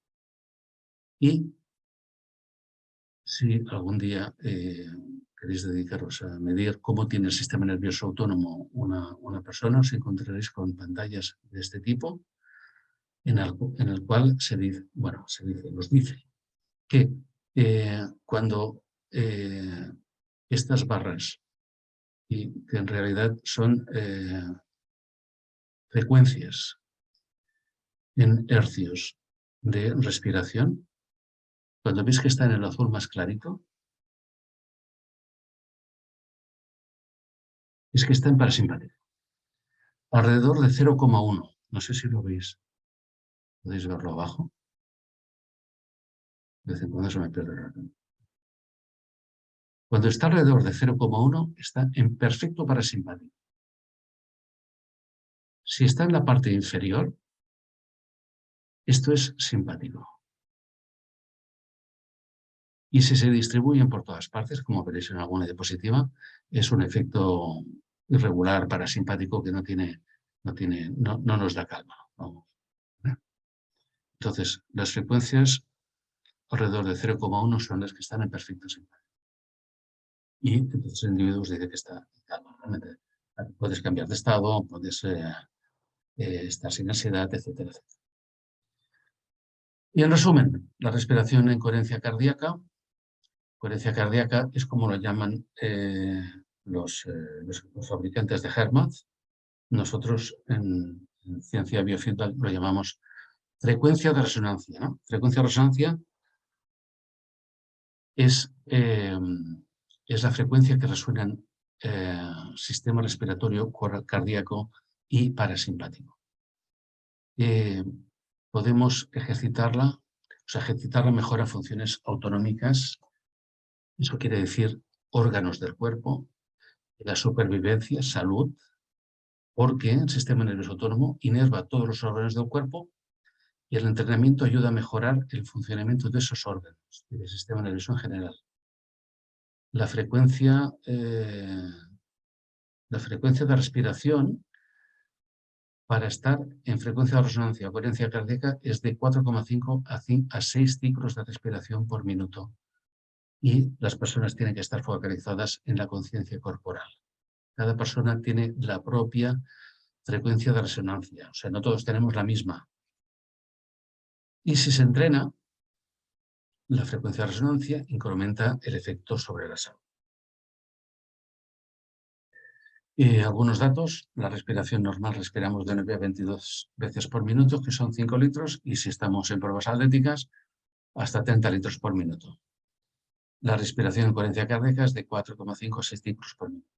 Y si algún día queréis dedicaros a medir cómo tiene el sistema nervioso autónomo una persona, os encontraréis con pantallas de este tipo, en el cual nos dice que cuando estas barras, y que en realidad son frecuencias en hercios de respiración, cuando veis que está en el azul más clarito, es que está en parasimpático. Alrededor de 0,1. No sé si lo veis. ¿Podéis verlo abajo? De vez en cuando se me pierde el ratón. Cuando está alrededor de 0,1 está en perfecto parasimpático. Si está en la parte inferior, esto es simpático. Y si se distribuyen por todas partes, como veréis en alguna diapositiva, es un efecto irregular parasimpático que no nos da calma. Vamos. Entonces, las frecuencias alrededor de 0,1 son las que están en perfecto simpático. Y entonces el individuo os dice que está en calma. Realmente puedes cambiar de estado, puedes estar sin ansiedad, etcétera, etcétera. Y en resumen, la respiración en coherencia cardíaca. Coherencia cardíaca es como lo llaman los fabricantes de HeartMath. Nosotros en ciencia biofeedback lo llamamos frecuencia de resonancia, ¿no? Frecuencia de resonancia es la frecuencia que resuenan sistema respiratorio cardíaco y parasimpático. Podemos ejercitarla, o sea, ejercitarla mejora funciones autonómicas. Eso quiere decir órganos del cuerpo, la supervivencia, salud, porque el sistema nervioso autónomo inerva todos los órganos del cuerpo y el entrenamiento ayuda a mejorar el funcionamiento de esos órganos y del sistema nervioso en general. La frecuencia de respiración para estar en frecuencia de resonancia o coherencia cardíaca es de 4,5 a 6 ciclos de respiración por minuto. Y las personas tienen que estar focalizadas en la conciencia corporal. Cada persona tiene la propia frecuencia de resonancia, o sea, no todos tenemos la misma. Y si se entrena, la frecuencia de resonancia incrementa el efecto sobre la salud. Algunos datos: la respiración normal respiramos de 9 a 22 veces por minuto, que son 5 litros, y si estamos en pruebas atléticas, hasta 30 litros por minuto. La respiración en coherencia cardíaca es de 4,5 a 6 litros por minuto.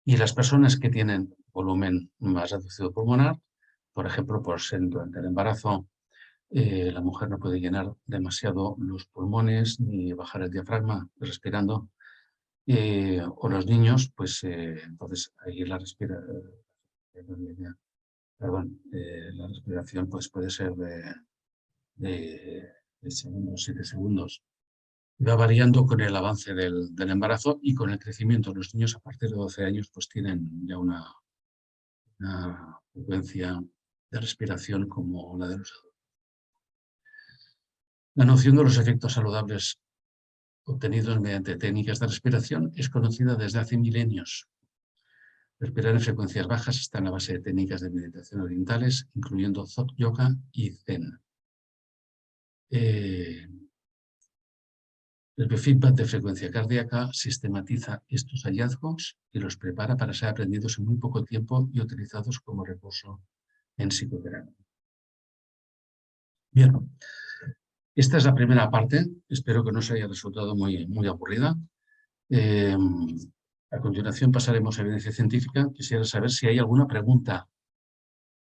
Y las personas que tienen volumen más reducido pulmonar, por ejemplo, por ser durante el embarazo, la mujer no puede llenar demasiado los pulmones ni bajar el diafragma respirando, o los niños, pues entonces ahí la respiración pues, puede ser de segundos, 7 segundos. Va variando con el avance del embarazo y con el crecimiento. Los niños a partir de 12 años pues tienen ya una frecuencia de respiración como la de los adultos. La noción de los efectos saludables obtenidos mediante técnicas de respiración es conocida desde hace milenios. Respirar en frecuencias bajas está en la base de técnicas de meditación orientales, incluyendo Thot Yoga y Zen. El biofeedback de frecuencia cardíaca sistematiza estos hallazgos y los prepara para ser aprendidos en muy poco tiempo y utilizados como recurso en psicoterapia. Bien, esta es la primera parte. Espero que no os haya resultado muy aburrida. A continuación pasaremos a evidencia científica. Quisiera saber si hay alguna pregunta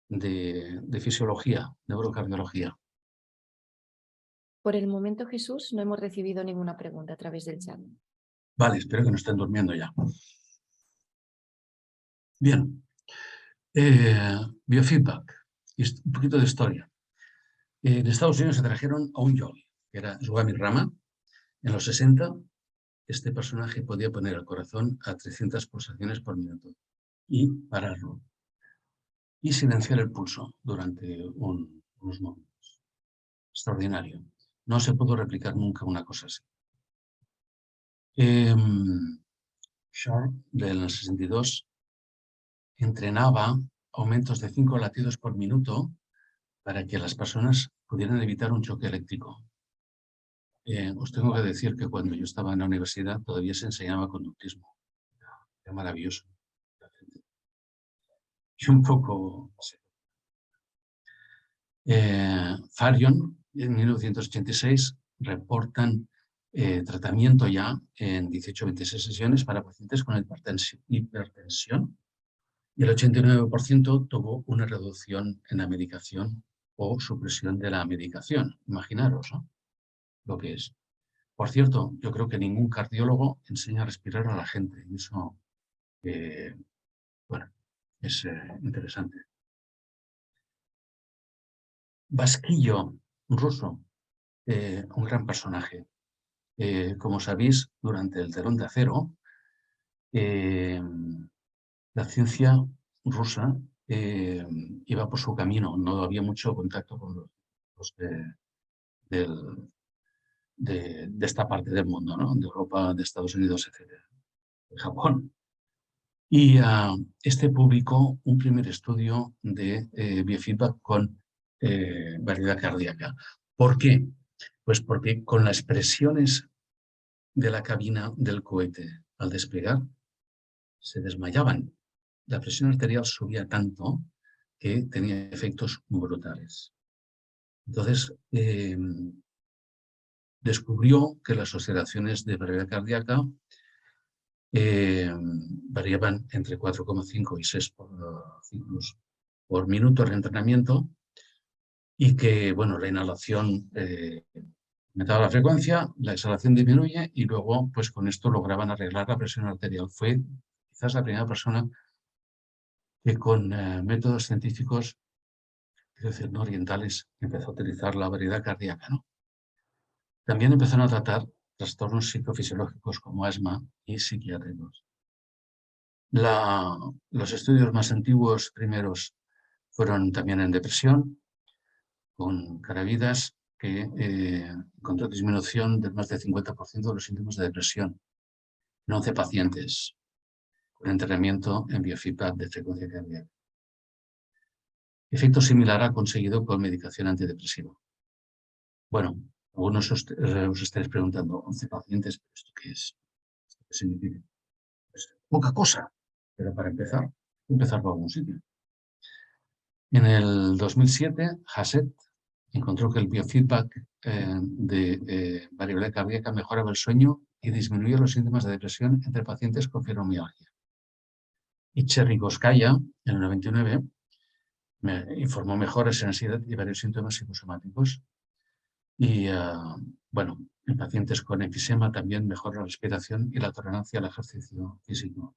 de fisiología, neurocardiología. Por el momento, Jesús, no hemos recibido ninguna pregunta a través del chat. Vale, espero que no estén durmiendo ya. Bien, Biofeedback, un poquito de historia. En Estados Unidos se trajeron a un yogi, que era Swami Rama. En los 60, este personaje podía poner el corazón a 300 pulsaciones por minuto y pararlo y silenciar el pulso durante unos momentos. Extraordinario. No se pudo replicar nunca una cosa así. Sharp, del 62, entrenaba aumentos de 5 latidos por minuto para que las personas pudieran evitar un choque eléctrico. Os tengo que decir que cuando yo estaba en la universidad todavía se enseñaba conductismo. Era maravilloso. Y un poco... Sí. Farion, en 1986, reportan tratamiento ya en 18-26 sesiones para pacientes con hipertensión, y el 89% tuvo una reducción en la medicación o supresión de la medicación. Imaginaros, ¿no?, lo que es. Por cierto, yo creo que ningún cardiólogo enseña a respirar a la gente. Y eso, bueno, es interesante. Vasquillo, ruso, un gran personaje. Como sabéis, durante el Telón de Acero, la ciencia rusa iba por su camino. No había mucho contacto con los de esta parte del mundo, ¿no?, de Europa, de Estados Unidos, etc., de Japón. Y este publicó un primer estudio de biofeedback con variedad cardíaca. ¿Por qué? Pues porque con las presiones de la cabina del cohete al despegar se desmayaban. La presión arterial subía tanto que tenía efectos brutales. Entonces, descubrió que las oscilaciones de variedad cardíaca variaban entre 4,5 y 6 ciclos por minuto al entrenamiento, y que, bueno, la inhalación aumentaba la frecuencia, la exhalación disminuye, y luego, pues con esto lograban arreglar la presión arterial. Fue quizás la primera persona que con métodos científicos, es decir, no orientales, empezó a utilizar la variedad cardíaca, ¿no? También empezaron a tratar trastornos psicofisiológicos como asma y psiquiátricos. Los estudios más antiguos primeros fueron también en depresión, con Caravidas, que encontró disminución de más del 50% de los síntomas de depresión en 11 pacientes con entrenamiento en biofeedback de frecuencia cardíaca. Efecto similar ha conseguido con medicación antidepresiva. Bueno, algunos os estaréis preguntando, 11 pacientes, ¿pero esto qué es? ¿Esto qué significa? Pues poca cosa, pero para empezar por algún sitio. En el 2007, Hassett encontró que el biofeedback de variabilidad cardíaca mejoraba el sueño y disminuía los síntomas de depresión entre pacientes con fibromialgia. Y Cherrigoskaya, en el 99, informó mejoras en ansiedad y varios síntomas psicosomáticos. Y, bueno, en pacientes con enfisema también mejora la respiración y la tolerancia al ejercicio físico.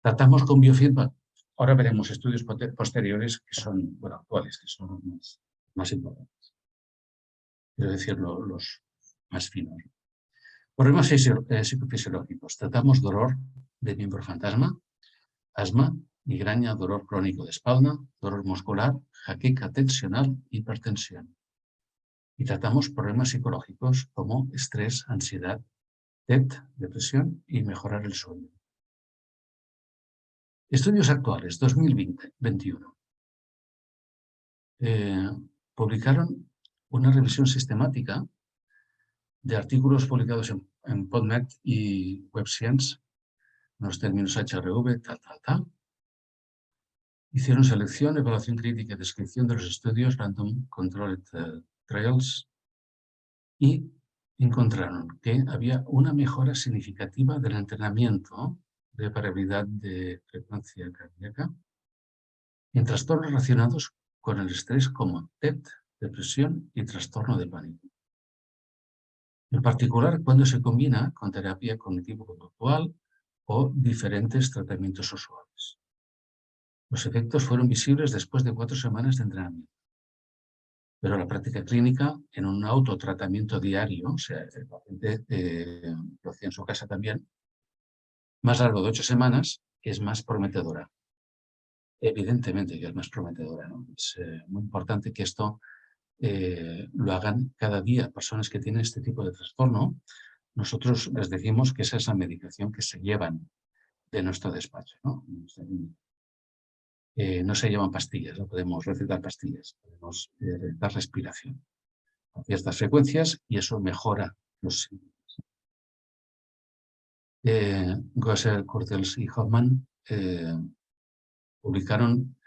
Tratamos con biofeedback. Ahora veremos estudios posteriores que son, bueno, actuales, que son más importantes. Quiero decir, los más finos. Problemas psicofisiológicos. Tratamos dolor de miembro fantasma, asma, migraña, dolor crónico de espalda, dolor muscular, jaqueca tensional, hipertensión. Y tratamos problemas psicológicos como estrés, ansiedad, TED, depresión y mejorar el sueño. Estudios actuales, 2021. Publicaron una revisión sistemática de artículos publicados en PubMed y WebScience, los términos HRV, tal. Hicieron selección, evaluación crítica y descripción de los estudios Random Controlled Trials y encontraron que había una mejora significativa del entrenamiento de variabilidad de frecuencia cardíaca en trastornos relacionados con el estrés como TED, depresión y trastorno de pánico. En particular, cuando se combina con terapia cognitivo-conductual o diferentes tratamientos usuales. Los efectos fueron visibles después de 4 semanas de entrenamiento. Pero la práctica clínica, en un autotratamiento diario, o sea, el paciente lo hacía en su casa también, más largo de 8 semanas, es más prometedora. Evidentemente que es más prometedora, ¿no? Es muy importante que esto lo hagan cada día personas que tienen este tipo de trastorno. Nosotros les decimos que esa es la medicación que se llevan de nuestro despacho, ¿no? No se llevan pastillas, no podemos recetar pastillas, podemos recetar respiración a ciertas frecuencias y eso mejora los síntomas. Gosser, Kurtels y Hoffman publicaron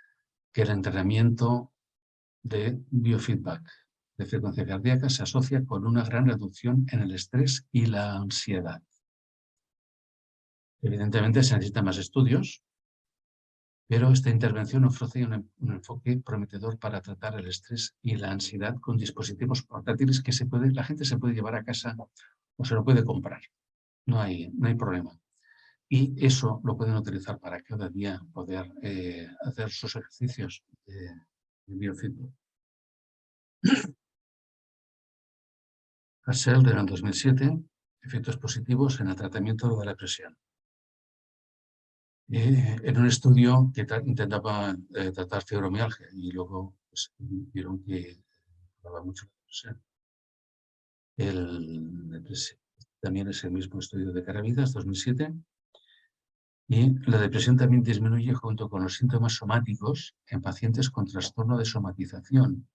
que el entrenamiento de biofeedback de frecuencia cardíaca se asocia con una gran reducción en el estrés y la ansiedad. Evidentemente se necesitan más estudios, pero esta intervención ofrece un enfoque prometedor para tratar el estrés y la ansiedad con dispositivos portátiles que la gente se puede llevar a casa o se lo puede comprar. No hay problema. Y eso lo pueden utilizar para cada día poder hacer sus ejercicios de biofeedback. Hassel, en el 2007, efectos positivos en el tratamiento de la depresión. En un estudio que intentaba tratar fibromialgia y luego pues, vieron que daba mucho la depresión. También es el mismo estudio de Caravidas, 2007. Y la depresión también disminuye junto con los síntomas somáticos en pacientes con trastorno de somatización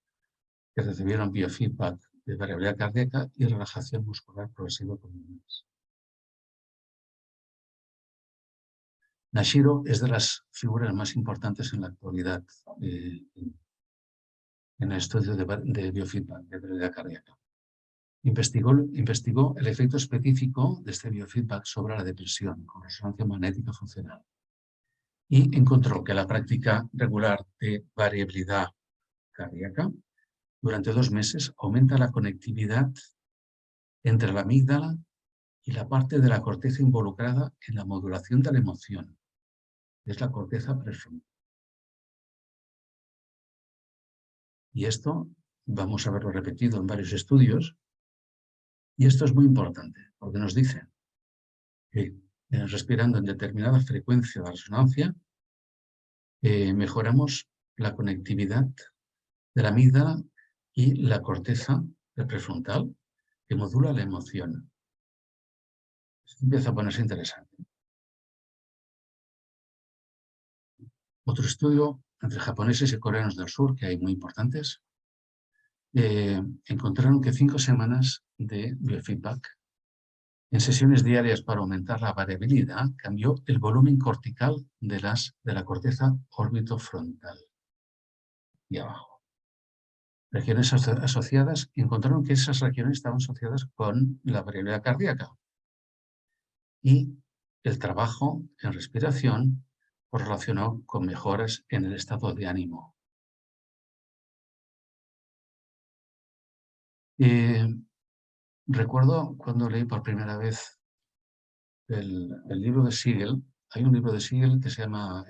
que recibieron biofeedback de variabilidad cardíaca y relajación muscular progresiva con minutos. Nashiro es de las figuras más importantes en la actualidad en el estudio de biofeedback de variabilidad cardíaca. Investigó el efecto específico de este biofeedback sobre la depresión con resonancia magnética funcional y encontró que la práctica regular de variabilidad cardíaca durante 2 meses aumenta la conectividad entre la amígdala y la parte de la corteza involucrada en la modulación de la emoción. Es la corteza prefrontal. Y esto vamos a verlo repetido en varios estudios. Y esto es muy importante, porque nos dice que respirando en determinada frecuencia de resonancia, mejoramos la conectividad de la amígdala y la corteza prefrontal, que modula la emoción. Esto empieza a ponerse interesante. Otro estudio entre japoneses y coreanos del sur, que hay muy importantes, encontraron que 5 semanas de biofeedback en sesiones diarias para aumentar la variabilidad cambió el volumen cortical de la corteza orbitofrontal y abajo. Regiones asociadas, encontraron que esas regiones estaban asociadas con la variabilidad cardíaca y el trabajo en respiración correlacionó con mejoras en el estado de ánimo. Recuerdo cuando leí por primera vez el libro de Siegel. Hay un libro de Siegel que se llama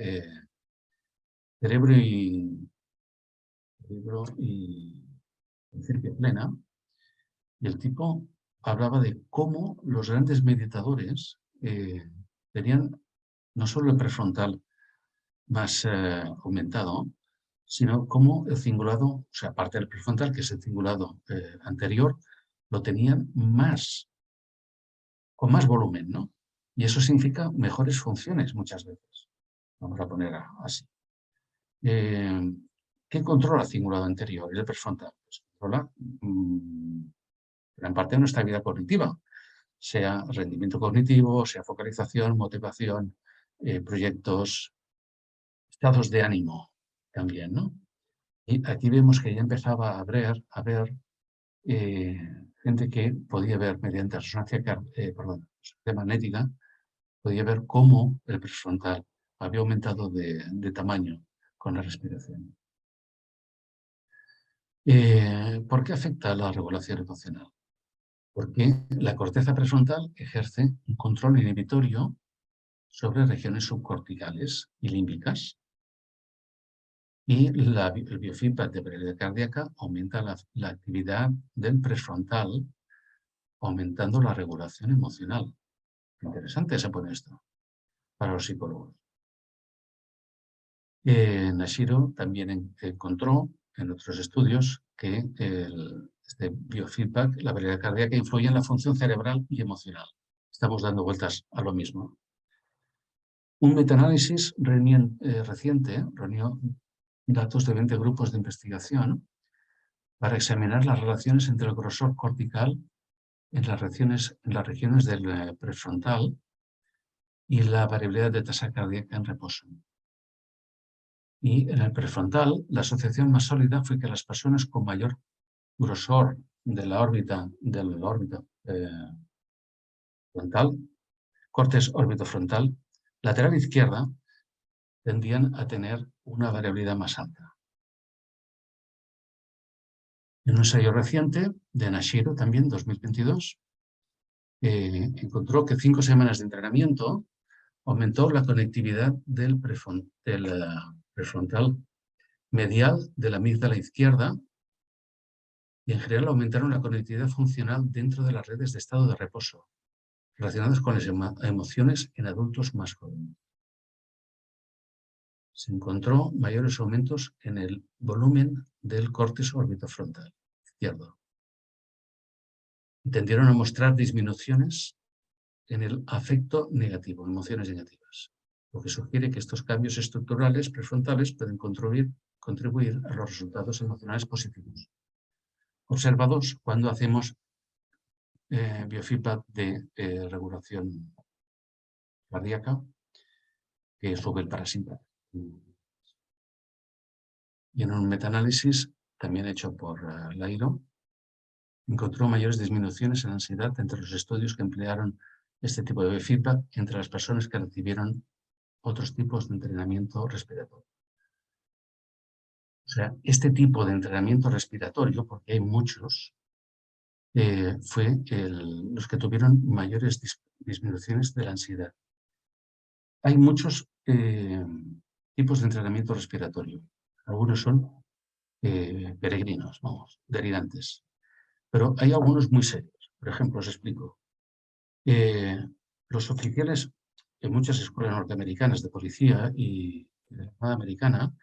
Cerebro y Conciencia Plena, y el tipo hablaba de cómo los grandes meditadores tenían no solo el prefrontal más aumentado, sino cómo el cingulado, o sea, aparte del prefrontal, que es el cingulado anterior, lo tenían con más volumen, ¿no? Y eso significa mejores funciones muchas veces. Vamos a poner así. ¿Qué controla el cingulado anterior y el prefrontal? Pues controla gran parte de nuestra vida cognitiva, sea rendimiento cognitivo, sea focalización, motivación, proyectos, estados de ánimo también, ¿no? Y aquí vemos que ya empezaba a ver gente que podía ver mediante resonancia magnética, podía ver cómo el prefrontal había aumentado de tamaño con la respiración. ¿Por qué afecta la regulación emocional? Porque la corteza prefrontal ejerce un control inhibitorio sobre regiones subcorticales y límbicas Y el biofeedback de variabilidad cardíaca aumenta la actividad del prefrontal, aumentando la regulación emocional. Interesante se pone esto para los psicólogos. Nashiro también encontró en otros estudios que este biofeedback, la variabilidad cardíaca, influye en la función cerebral y emocional. Estamos dando vueltas a lo mismo. Un metaanálisis reciente reunió datos de 20 grupos de investigación para examinar las relaciones entre el grosor cortical en las regiones del prefrontal y la variabilidad de tasa cardíaca en reposo. Y en el prefrontal, la asociación más sólida fue que las personas con mayor grosor de la órbita frontal, cortes orbitofrontal, lateral izquierda, tendían a tener una variabilidad más alta. En un ensayo reciente de Nashiro, también 2022, encontró que 5 semanas de entrenamiento aumentó la conectividad del prefrontal medial de la amígdala izquierda y en general aumentaron la conectividad funcional dentro de las redes de estado de reposo relacionadas con las emociones en adultos más jóvenes. Se encontró mayores aumentos en el volumen del córtex orbitofrontal izquierdo. Y tendieron a mostrar disminuciones en el afecto negativo, emociones negativas, lo que sugiere que estos cambios estructurales prefrontales pueden contribuir a los resultados emocionales positivos observados cuando hacemos biofeedback de regulación cardíaca, que sube el parasimpático. Y en un metaanálisis, también hecho por Lairo, encontró mayores disminuciones en la ansiedad entre los estudios que emplearon este tipo de biofeedback entre las personas que recibieron otros tipos de entrenamiento respiratorio. O sea, este tipo de entrenamiento respiratorio, porque hay muchos, fue los que tuvieron mayores disminuciones de la ansiedad. Hay muchos tipos de entrenamiento respiratorio. Algunos son peregrinos, vamos, delirantes. Pero hay algunos muy serios. Por ejemplo, os explico. Los oficiales en muchas escuelas norteamericanas de policía y de la Armada Americana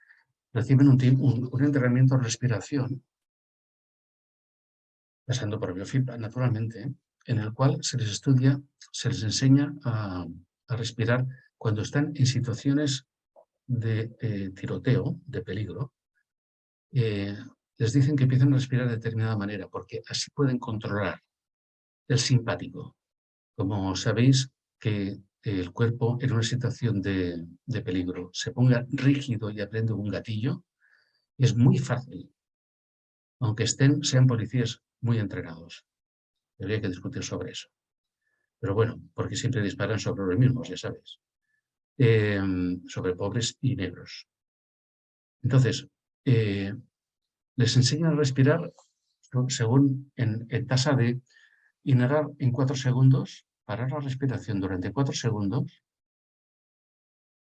reciben un entrenamiento de respiración, pasando por biofeedback, naturalmente, en el cual se les enseña a respirar cuando están en situaciones de tiroteo, de peligro. Les dicen que empiecen a respirar de determinada manera, porque así pueden controlar el simpático. Como sabéis, que el cuerpo en una situación de peligro se ponga rígido y aprende un gatillo, es muy fácil, aunque sean policías muy entrenados. Habría que discutir sobre eso. Pero bueno, porque siempre disparan sobre los mismos, ya sabéis. Sobre pobres y negros. Entonces, les enseñan a respirar según en tasa de inhalar en 4 segundos, parar la respiración durante 4 segundos,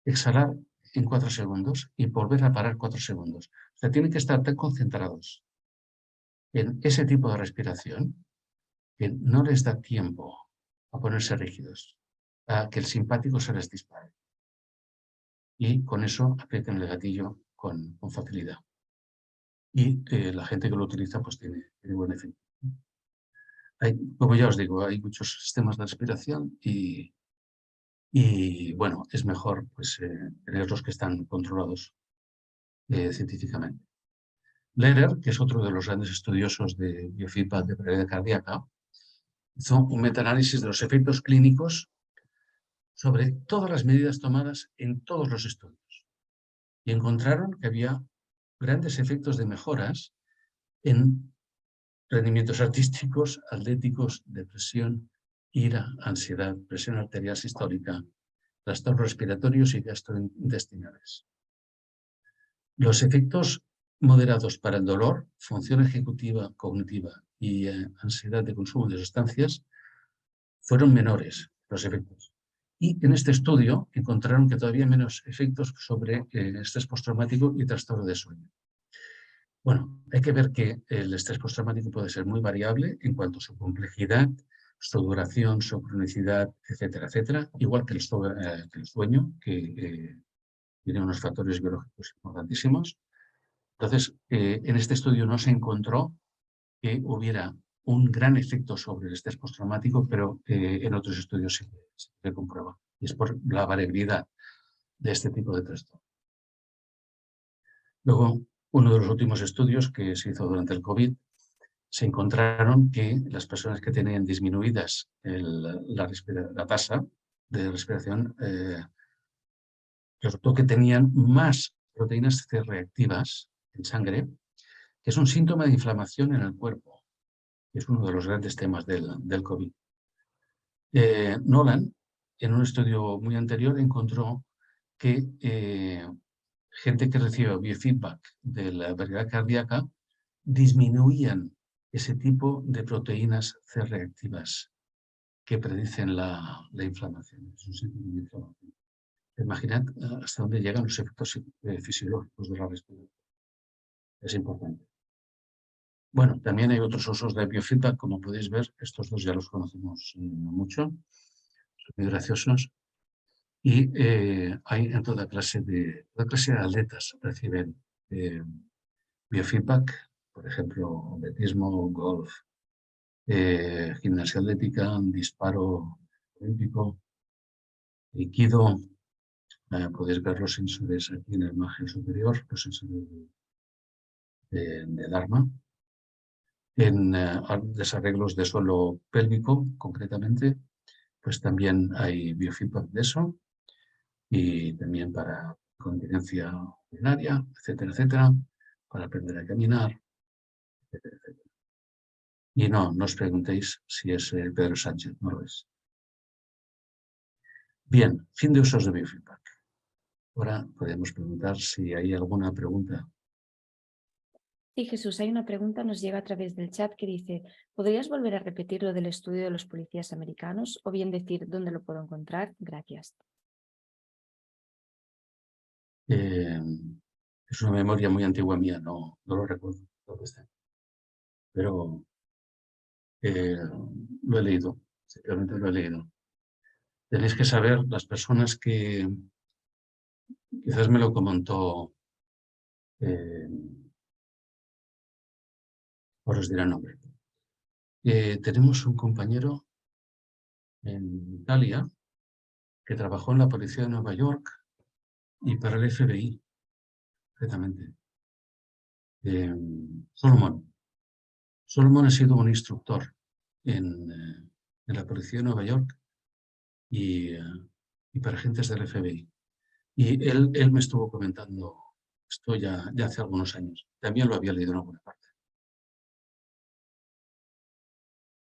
exhalar en 4 segundos y volver a parar 4 segundos. O sea, tienen que estar tan concentrados en ese tipo de respiración que no les da tiempo a ponerse rígidos, a que el simpático se les dispare. Y con eso aprietan el gatillo con facilidad. Y la gente que lo utiliza pues tiene buen efecto. Como ya os digo, hay muchos sistemas de respiración y bueno, es mejor pues, tener los que están controlados científicamente. Lehrer, que es otro de los grandes estudiosos de biofeedback de variabilidad cardíaca, hizo un metaanálisis de los efectos clínicos sobre todas las medidas tomadas en todos los estudios y encontraron que había grandes efectos de mejoras en rendimientos artísticos, atléticos, depresión, ira, ansiedad, presión arterial sistólica, trastornos respiratorios y gastrointestinales. Los efectos moderados para el dolor, función ejecutiva, cognitiva y ansiedad de consumo de sustancias fueron menores los efectos. Y en este estudio encontraron que todavía hay menos efectos sobre estrés postraumático y trastorno de sueño. Bueno, hay que ver que el estrés postraumático puede ser muy variable en cuanto a su complejidad, su duración, su cronicidad, etcétera, etcétera, igual que el sueño, que tiene unos factores biológicos importantísimos. Entonces, en este estudio no se encontró que hubiera un gran efecto sobre el estrés postraumático, pero en otros estudios sí se comprueba. Y es por la variabilidad de este tipo de trastorno. Luego, uno de los últimos estudios que se hizo durante el COVID, se encontraron que las personas que tenían disminuidas la tasa de respiración, resultó que tenían más proteínas C reactivas en sangre, que es un síntoma de inflamación en el cuerpo, que es uno de los grandes temas del COVID. Nolan, en un estudio muy anterior, encontró que gente que recibe biofeedback de la variedad cardíaca disminuían ese tipo de proteínas C reactivas que predicen la inflamación. Es un síntoma de inflamación. Imaginad hasta dónde llegan los efectos fisiológicos de la respiración. Es importante. Bueno, también hay otros usos de biofeedback, como podéis ver, estos dos ya los conocemos mucho, son muy graciosos, y hay en toda clase de atletas reciben biofeedback, por ejemplo, atletismo, golf, gimnasia atlética, disparo olímpico, aikido. Podéis ver los sensores aquí en la imagen superior, los sensores de Dharma, en desarreglos de suelo pélvico, concretamente, pues también hay biofeedback de eso, y también para continencia urinaria, etcétera, etcétera, para aprender a caminar, etcétera, etcétera. Y no os preguntéis si es Pedro Sánchez, no lo es. Bien, fin de usos de biofeedback. Ahora podemos preguntar si hay alguna pregunta. Sí, Jesús, hay una pregunta, nos llega a través del chat que dice: ¿podrías volver a repetir lo del estudio de los policías americanos o bien decir dónde lo puedo encontrar? Gracias. Es una memoria muy antigua mía, no lo recuerdo dónde está. Pero lo he leído, simplemente lo he leído. Tenéis que saber, las personas que quizás me lo comentó, os dirá el nombre. Tenemos un compañero en Italia que trabajó en la policía de Nueva York y para el FBI, concretamente. Solomon. Solomon ha sido un instructor en la policía de Nueva York y para agentes del FBI. Y él me estuvo comentando esto ya hace algunos años. También lo había leído en alguna parte.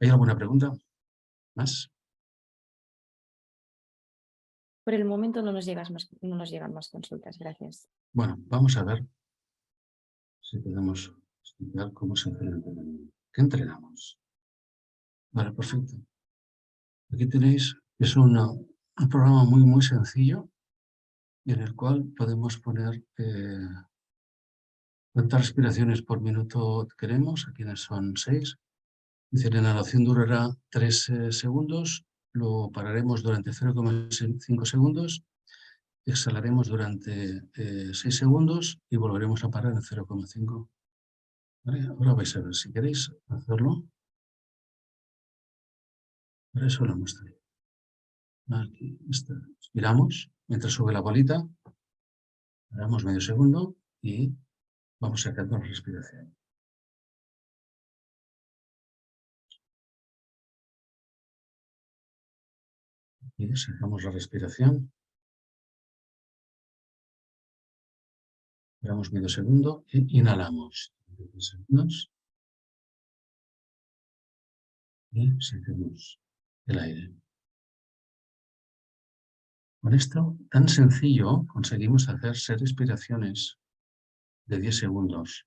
¿Hay alguna pregunta más? Por el momento no nos llegan más consultas. Gracias. Bueno, vamos a ver si podemos explicar cómo se hace el entrenamiento. ¿Qué entrenamos? Vale, perfecto. Aquí tenéis, es un programa muy, muy sencillo y en el cual podemos poner cuántas respiraciones por minuto queremos. Aquí son 6. Dice, la inhalación durará 3 segundos, lo pararemos durante 0,5 segundos, exhalaremos durante 6 segundos y volveremos a parar en 0,5. ¿Vale? Ahora vais a ver, si queréis hacerlo. Para eso lo muestro. Aquí está. Expiramos mientras sube la bolita, paramos medio segundo y vamos sacando la respiración. Y sacamos la respiración. Esperamos medio segundo y inhalamos. 10 segundos. Y sacamos el aire. Con esto tan sencillo conseguimos hacer 6 respiraciones de 10 segundos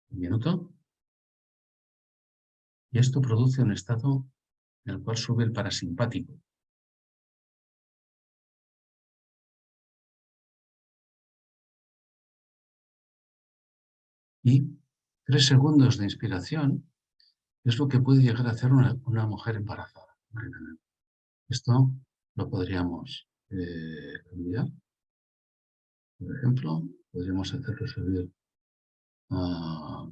por minuto. Y esto produce un estado en el cual sube el parasimpático. Y 3 segundos de inspiración es lo que puede llegar a hacer una mujer embarazada. Esto lo podríamos cambiar. Por ejemplo, podríamos hacerlo subir a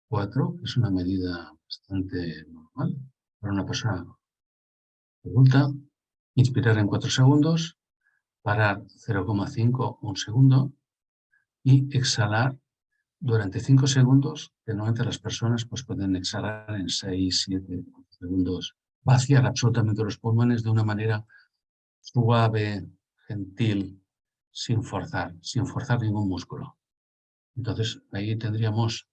4, que es una medida bastante normal para una persona adulta. Inspirar en 4 segundos, parar 0,5 un segundo y exhalar durante 5 segundos, que normalmente las personas pues, pueden exhalar en 6, 7 segundos. Vaciar absolutamente los pulmones de una manera suave, gentil, sin forzar ningún músculo. Entonces, ahí tendríamos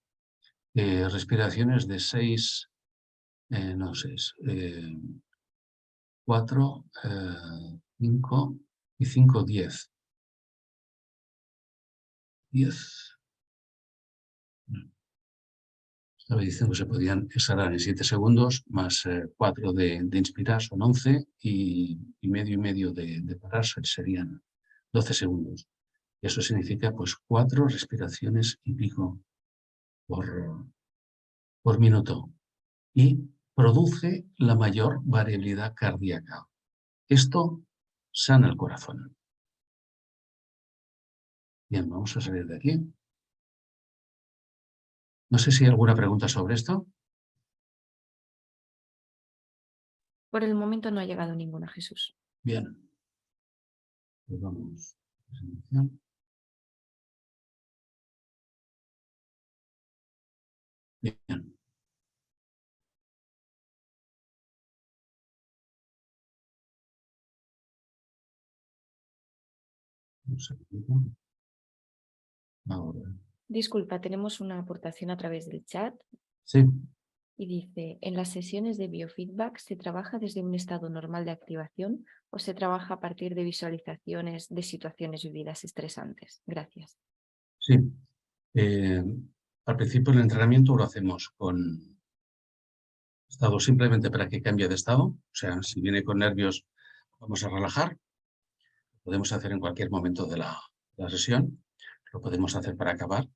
respiraciones de 6, 4, 5 y 5, 10. 10. Estaba diciendo que se podían exhalar en 7 segundos, más 4 de inspirar son 11 y medio de parar serían 12 segundos. Eso significa pues 4 respiraciones y pico por minuto y produce la mayor variabilidad cardíaca. Esto sana el corazón. Bien, vamos a salir de aquí. No sé si hay alguna pregunta sobre esto. Por el momento no ha llegado ninguna, Jesús. Bien. Pues vamos. Bien. Un segundo. Ahora. Disculpa, tenemos una aportación a través del chat Sí. y dice, ¿en las sesiones de biofeedback se trabaja desde un estado normal de activación o se trabaja a partir de visualizaciones de situaciones vividas estresantes? Gracias. Sí. Al principio del entrenamiento lo hacemos con estado simplemente para que cambie de estado. O sea, si viene con nervios, vamos a relajar. Lo podemos hacer en cualquier momento de la sesión. Lo podemos hacer para acabar.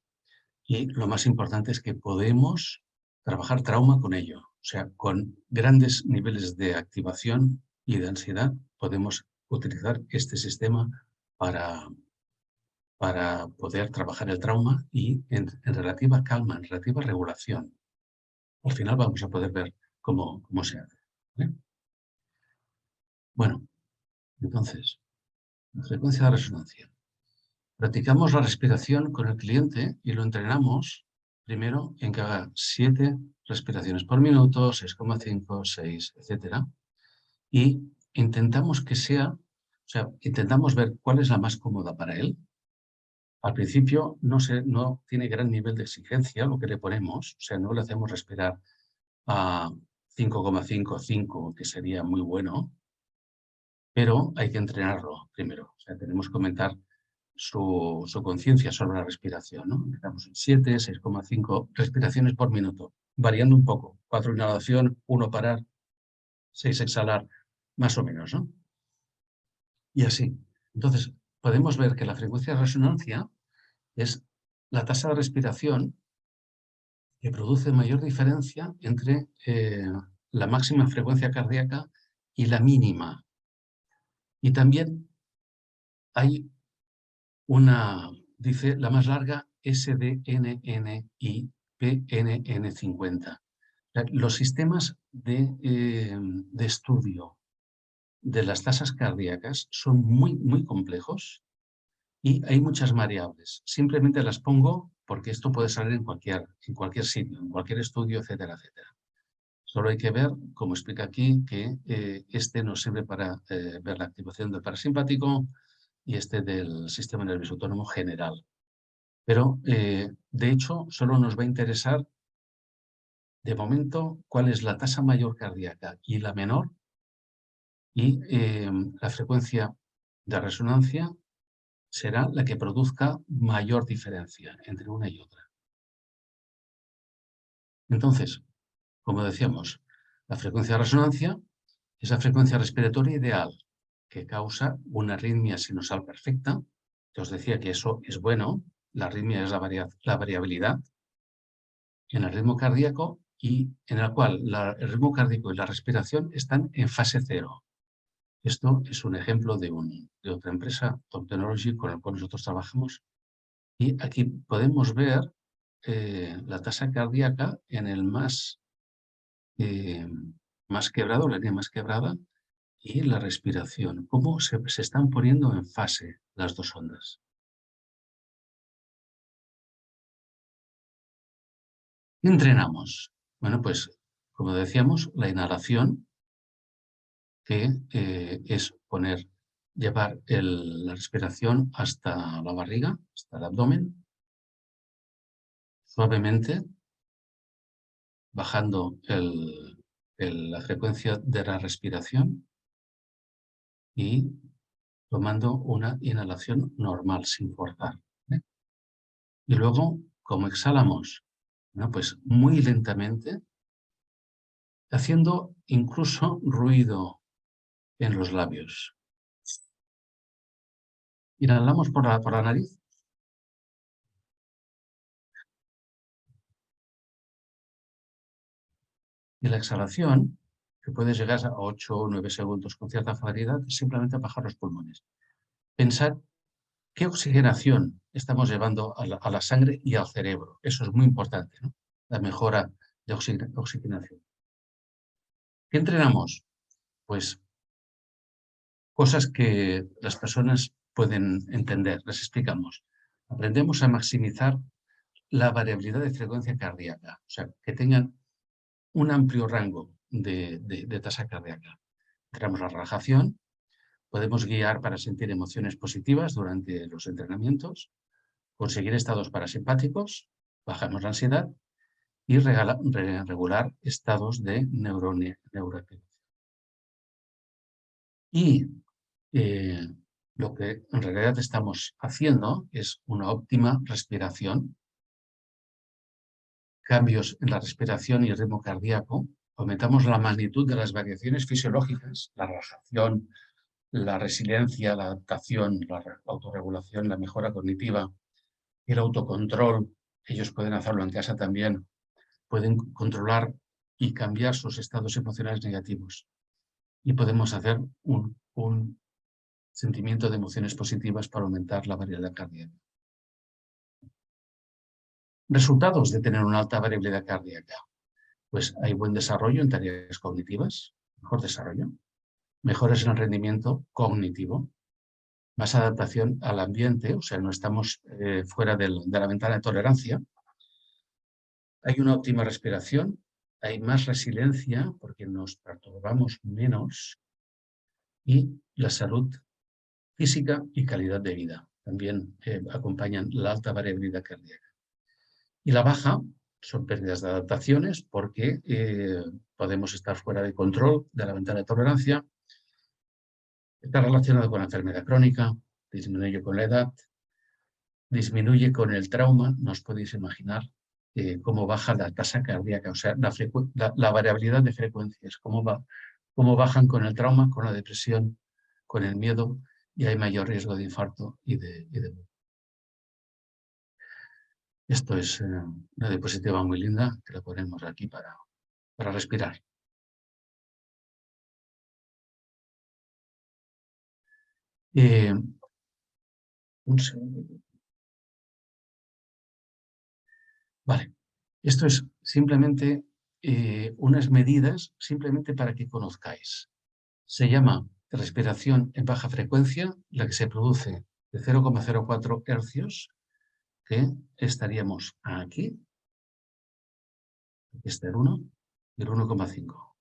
Y lo más importante es que podemos trabajar trauma con ello. O sea, con grandes niveles de activación y de ansiedad podemos utilizar este sistema para poder trabajar el trauma y en relativa calma, en relativa regulación. Al final vamos a poder ver cómo se hace. ¿Vale? Bueno, entonces, la frecuencia de resonancia. Practicamos la respiración con el cliente y lo entrenamos primero en que haga 7 respiraciones por minuto, 6,5, 6, etc. Y intentamos que sea, o sea, intentamos ver cuál es la más cómoda para él. Al principio no tiene gran nivel de exigencia lo que le ponemos, o sea, no le hacemos respirar a 5,5, 5, que sería muy bueno, pero hay que entrenarlo primero. O sea, tenemos que aumentar su conciencia sobre la respiración, ¿no? Empezamos en 7, 6,5 respiraciones por minuto, variando un poco. 4 inhalación, 1 parar, 6 exhalar, más o menos, ¿no? Y así. Entonces, podemos ver que la frecuencia de resonancia es la tasa de respiración que produce mayor diferencia entre la máxima frecuencia cardíaca y la mínima. Y también hay dice la más larga, SDNN y PNN50. Los sistemas de estudio de las tasas cardíacas son muy complejos y hay muchas variables. Simplemente las pongo porque esto puede salir en cualquier sitio, en cualquier estudio, etcétera, etcétera. Solo hay que ver, como explica aquí, que este nos sirve para ver la activación del parasimpático y este del sistema nervioso autónomo general. Pero, de hecho, solo nos va a interesar, de momento, cuál es la tasa mayor cardíaca y la menor y la frecuencia de resonancia será la que produzca mayor diferencia entre una y otra. Entonces, como decíamos, la frecuencia de resonancia es la frecuencia respiratoria ideal que causa una arritmia sinusal perfecta, que os decía que eso es bueno, la arritmia es la variabilidad, en el ritmo cardíaco y en el cual el ritmo cardíaco y la respiración están en fase cero. Esto es un ejemplo de otra empresa, Top Technology, con la cual nosotros trabajamos. Y aquí podemos ver la tasa cardíaca en el más quebrado, la línea más quebrada, y la respiración. Cómo se están poniendo en fase las dos ondas. ¿Qué entrenamos? Bueno, pues, como decíamos, la inhalación, que es llevar la respiración hasta la barriga, hasta el abdomen, suavemente, bajando la frecuencia de la respiración y tomando una inhalación normal, sin forzar. Y luego, como exhalamos, ¿no? Pues muy lentamente, haciendo incluso ruido en los labios. Inhalamos por la nariz. Y la exhalación, que puede llegar a 8 o 9 segundos con cierta facilidad, es simplemente bajar los pulmones. Pensar qué oxigenación estamos llevando a la sangre y al cerebro. Eso es muy importante, ¿no? La mejora de oxigenación. ¿Qué entrenamos? Pues cosas que las personas pueden entender. Les explicamos. Aprendemos a maximizar la variabilidad de frecuencia cardíaca, o sea, que tengan un amplio rango de tasa cardíaca. Tenemos la relajación, podemos guiar para sentir emociones positivas durante los entrenamientos, conseguir estados parasimpáticos, bajamos la ansiedad y regular estados de neuroactivación. Y lo que en realidad estamos haciendo es una óptima respiración, cambios en la respiración y el ritmo cardíaco, aumentamos la magnitud de las variaciones fisiológicas, la relajación, la resiliencia, la adaptación, la autorregulación, la mejora cognitiva, el autocontrol. Ellos pueden hacerlo en casa también, pueden controlar y cambiar sus estados emocionales negativos. Y podemos hacer un sentimiento de emociones positivas para aumentar la variabilidad cardíaca. Resultados de tener una alta variabilidad cardíaca. Pues hay buen desarrollo en tareas cognitivas, mejor desarrollo, mejores en el rendimiento cognitivo, más adaptación al ambiente, o sea, no estamos fuera de la ventana de tolerancia. Hay una óptima respiración, hay más resiliencia porque nos perturbamos menos y la salud física y calidad de vida también acompañan la alta variabilidad cardíaca. Y la baja son pérdidas de adaptaciones porque podemos estar fuera de control de la ventana de tolerancia. Está relacionado con la enfermedad crónica, disminuye con la edad, disminuye con el trauma. No os podéis imaginar cómo baja la tasa cardíaca, o sea, la variabilidad de frecuencias, cómo bajan con el trauma, con la depresión, con el miedo, y hay mayor riesgo de infarto y de muerte. Esto es una diapositiva muy linda que la ponemos aquí para respirar. Un segundo. Vale, esto es simplemente unas medidas simplemente para que conozcáis. Se llama respiración en baja frecuencia, la que se produce de 0,04 hercios, que estaríamos aquí está el 1 y el 1,5.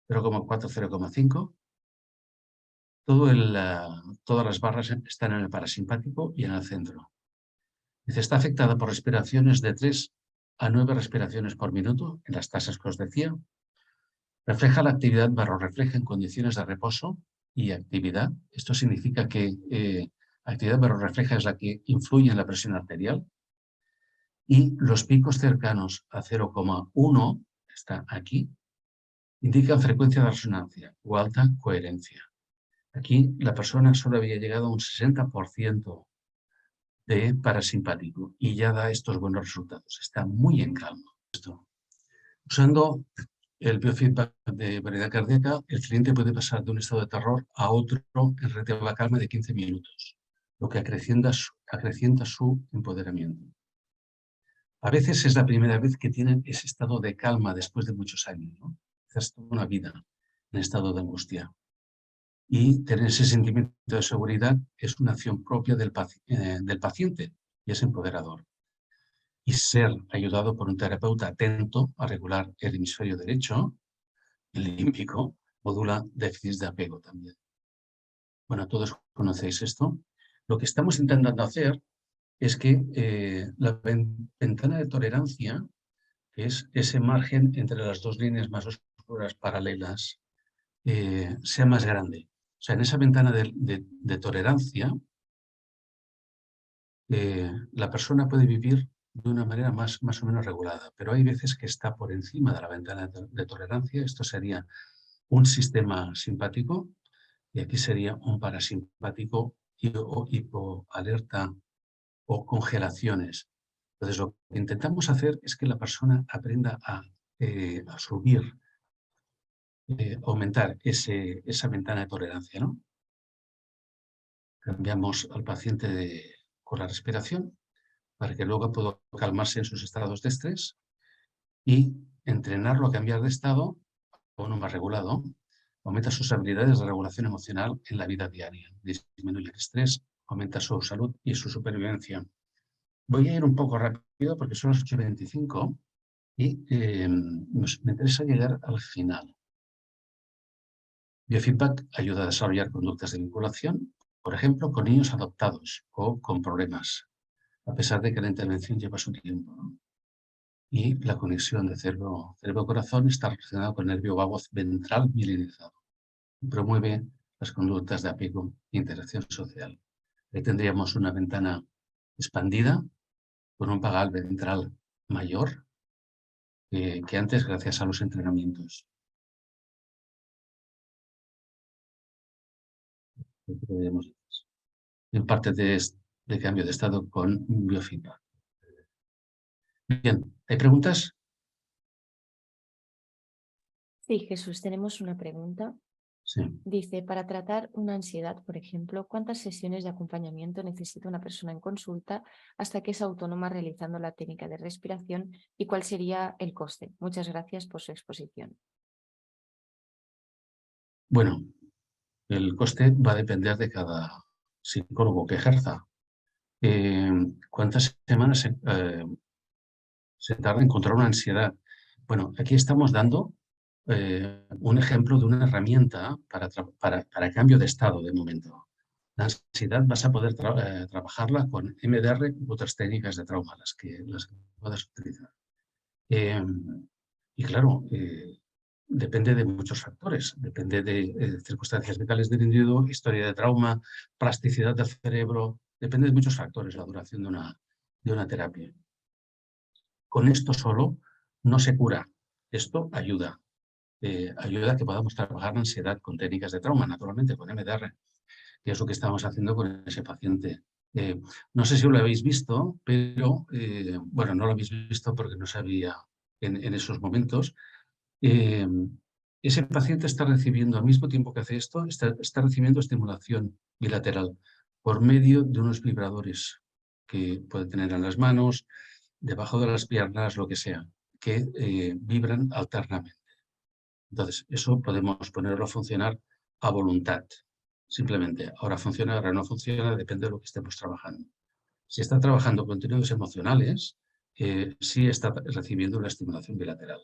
0,4, 0,5. Todas las barras están en el parasimpático y en el centro. Dice, está afectada por respiraciones de 3 a 9 respiraciones por minuto, en las tasas que os decía. Refleja la actividad barorrefleja en condiciones de reposo y actividad. Esto significa que actividad barorrefleja es la que influye en la presión arterial. Y los picos cercanos a 0,1, está aquí, indican frecuencia de resonancia o alta coherencia. Aquí la persona solo había llegado a un 60% de parasimpático y ya da estos buenos resultados. Está muy en calma. esto. Usando el biofeedback de variedad cardíaca, el cliente puede pasar de un estado de terror a otro en relativa calma de 15 minutos, lo que acrecienta su empoderamiento. A veces es la primera vez que tienen ese estado de calma después de muchos años, ¿no? Quizás toda una vida en estado de angustia. Y tener ese sentimiento de seguridad es una acción propia del paciente y es empoderador. Y ser ayudado por un terapeuta atento a regular el hemisferio derecho, el límbico, modula déficits de apego también. Bueno, todos conocéis esto. Lo que estamos intentando hacer es que la ventana de tolerancia, que es ese margen entre las dos líneas más oscuras paralelas, sea más grande. O sea, en esa ventana de tolerancia, la persona puede vivir de una manera más o menos regulada, pero hay veces que está por encima de la ventana de tolerancia. Esto sería un sistema simpático y aquí sería un parasimpático o hipoalerta o congelaciones. Entonces, lo que intentamos hacer es que la persona aprenda a subir, aumentar esa ventana de tolerancia, ¿no? Cambiamos al paciente con la respiración para que luego pueda calmarse en sus estados de estrés y entrenarlo a cambiar de estado a uno más regulado. Aumenta sus habilidades de regulación emocional en la vida diaria, disminuye el estrés, aumenta su salud y su supervivencia. Voy a ir un poco rápido porque son las 8:25 y me interesa llegar al final. Biofeedback ayuda a desarrollar conductas de vinculación, por ejemplo, con niños adoptados o con problemas, a pesar de que la intervención lleva su tiempo, ¿no? Y la conexión de cerebro-corazón está relacionada con el nervio vago ventral mielinizado. Promueve las conductas de apego e interacción social. Ahí tendríamos una ventana expandida con un pagal ventral mayor que antes gracias a los entrenamientos. En parte de cambio de estado con biofeedback. Bien, ¿hay preguntas? Sí, Jesús, tenemos una pregunta. Sí. Dice, para tratar una ansiedad, por ejemplo, ¿cuántas sesiones de acompañamiento necesita una persona en consulta hasta que es autónoma realizando la técnica de respiración y cuál sería el coste? Muchas gracias por su exposición. Bueno, el coste va a depender de cada psicólogo que ejerza. ¿Cuántas semanas se tarda en encontrar una ansiedad? Bueno, aquí estamos dando un ejemplo de una herramienta para cambio de estado de momento. La ansiedad vas a poder trabajarla con MDR u otras técnicas de trauma, las que puedas utilizar. Y claro, depende de muchos factores, depende de circunstancias vitales del individuo, historia de trauma, plasticidad del cerebro, depende de muchos factores la duración de una terapia. Con esto solo no se cura, esto ayuda. Ayuda a que podamos trabajar la ansiedad con técnicas de trauma, naturalmente con MDR, que es lo que estamos haciendo con ese paciente. No sé si lo habéis visto, pero bueno, no lo habéis visto porque no sabía en esos momentos. Ese paciente está recibiendo, al mismo tiempo que hace esto, está recibiendo estimulación bilateral por medio de unos vibradores que puede tener en las manos, debajo de las piernas, lo que sea, que vibran alternamente. Entonces, eso podemos ponerlo a funcionar a voluntad. Simplemente, ahora funciona, ahora no funciona, depende de lo que estemos trabajando. Si está trabajando contenidos emocionales, sí está recibiendo una estimulación bilateral.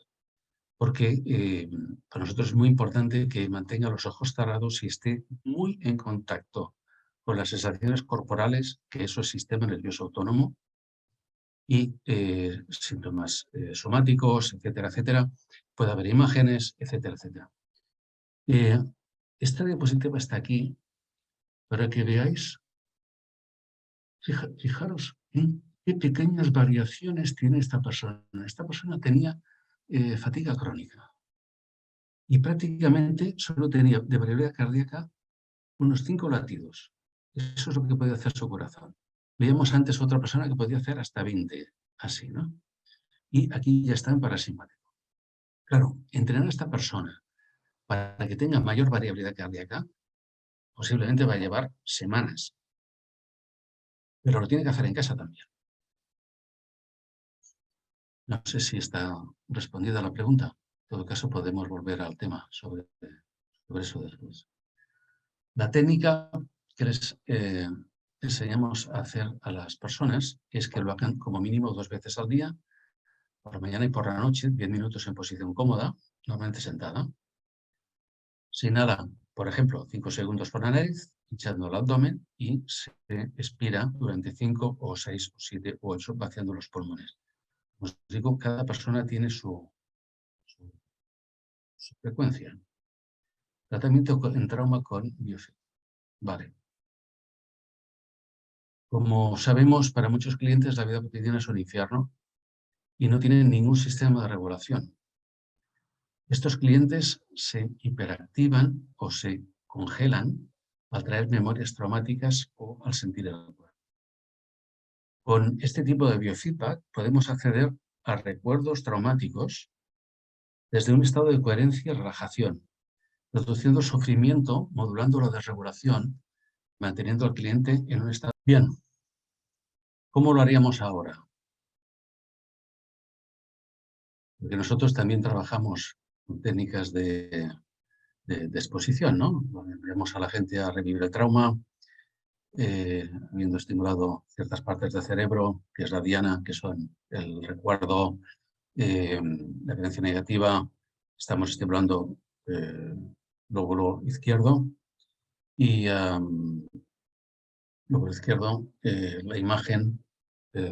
Porque para nosotros es muy importante que mantenga los ojos cerrados y esté muy en contacto con las sensaciones corporales, que eso es sistema nervioso autónomo, y síntomas somáticos, etcétera, etcétera. Puede haber imágenes, etcétera, etcétera. Esta diapositiva está aquí para que veáis, fijaros en qué pequeñas variaciones tiene esta persona. Esta persona tenía fatiga crónica y prácticamente solo tenía de variabilidad cardíaca unos 5 latidos. Eso es lo que podía hacer su corazón. Veíamos antes otra persona que podía hacer hasta 20, así, ¿no? y aquí ya está en parasimpático. Claro, entrenar a esta persona para que tenga mayor variabilidad cardíaca posiblemente va a llevar semanas, pero lo tiene que hacer en casa también. No sé si está respondida la pregunta. En todo caso, podemos volver al tema sobre eso después. La técnica que les enseñamos a hacer a las personas es que lo hagan como mínimo 2 veces al día, por la mañana y por la noche, 10 minutos en posición cómoda, normalmente sentada. Se inhala, por ejemplo, 5 segundos por la nariz, hinchando el abdomen y se expira durante 5 o 6 o 7 o 8 vaciando los pulmones. Os digo, cada persona tiene su frecuencia. Tratamiento en trauma con biofeedback. Vale. Como sabemos, para muchos clientes la vida cotidiana es un infierno y no tienen ningún sistema de regulación. Estos clientes se hiperactivan o se congelan al traer memorias traumáticas o al sentir el cuerpo. Con este tipo de biofeedback podemos acceder a recuerdos traumáticos desde un estado de coherencia y relajación, reduciendo el sufrimiento, modulando la desregulación, manteniendo al cliente en un estado... Bien, ¿cómo lo haríamos ahora? Porque nosotros también trabajamos con técnicas de exposición, ¿no? Enviamos a la gente a revivir el trauma, habiendo estimulado ciertas partes del cerebro, que es la diana, que son el recuerdo, la evidencia negativa. Estamos estimulando el lóbulo izquierdo y lóbulo izquierdo, la imagen,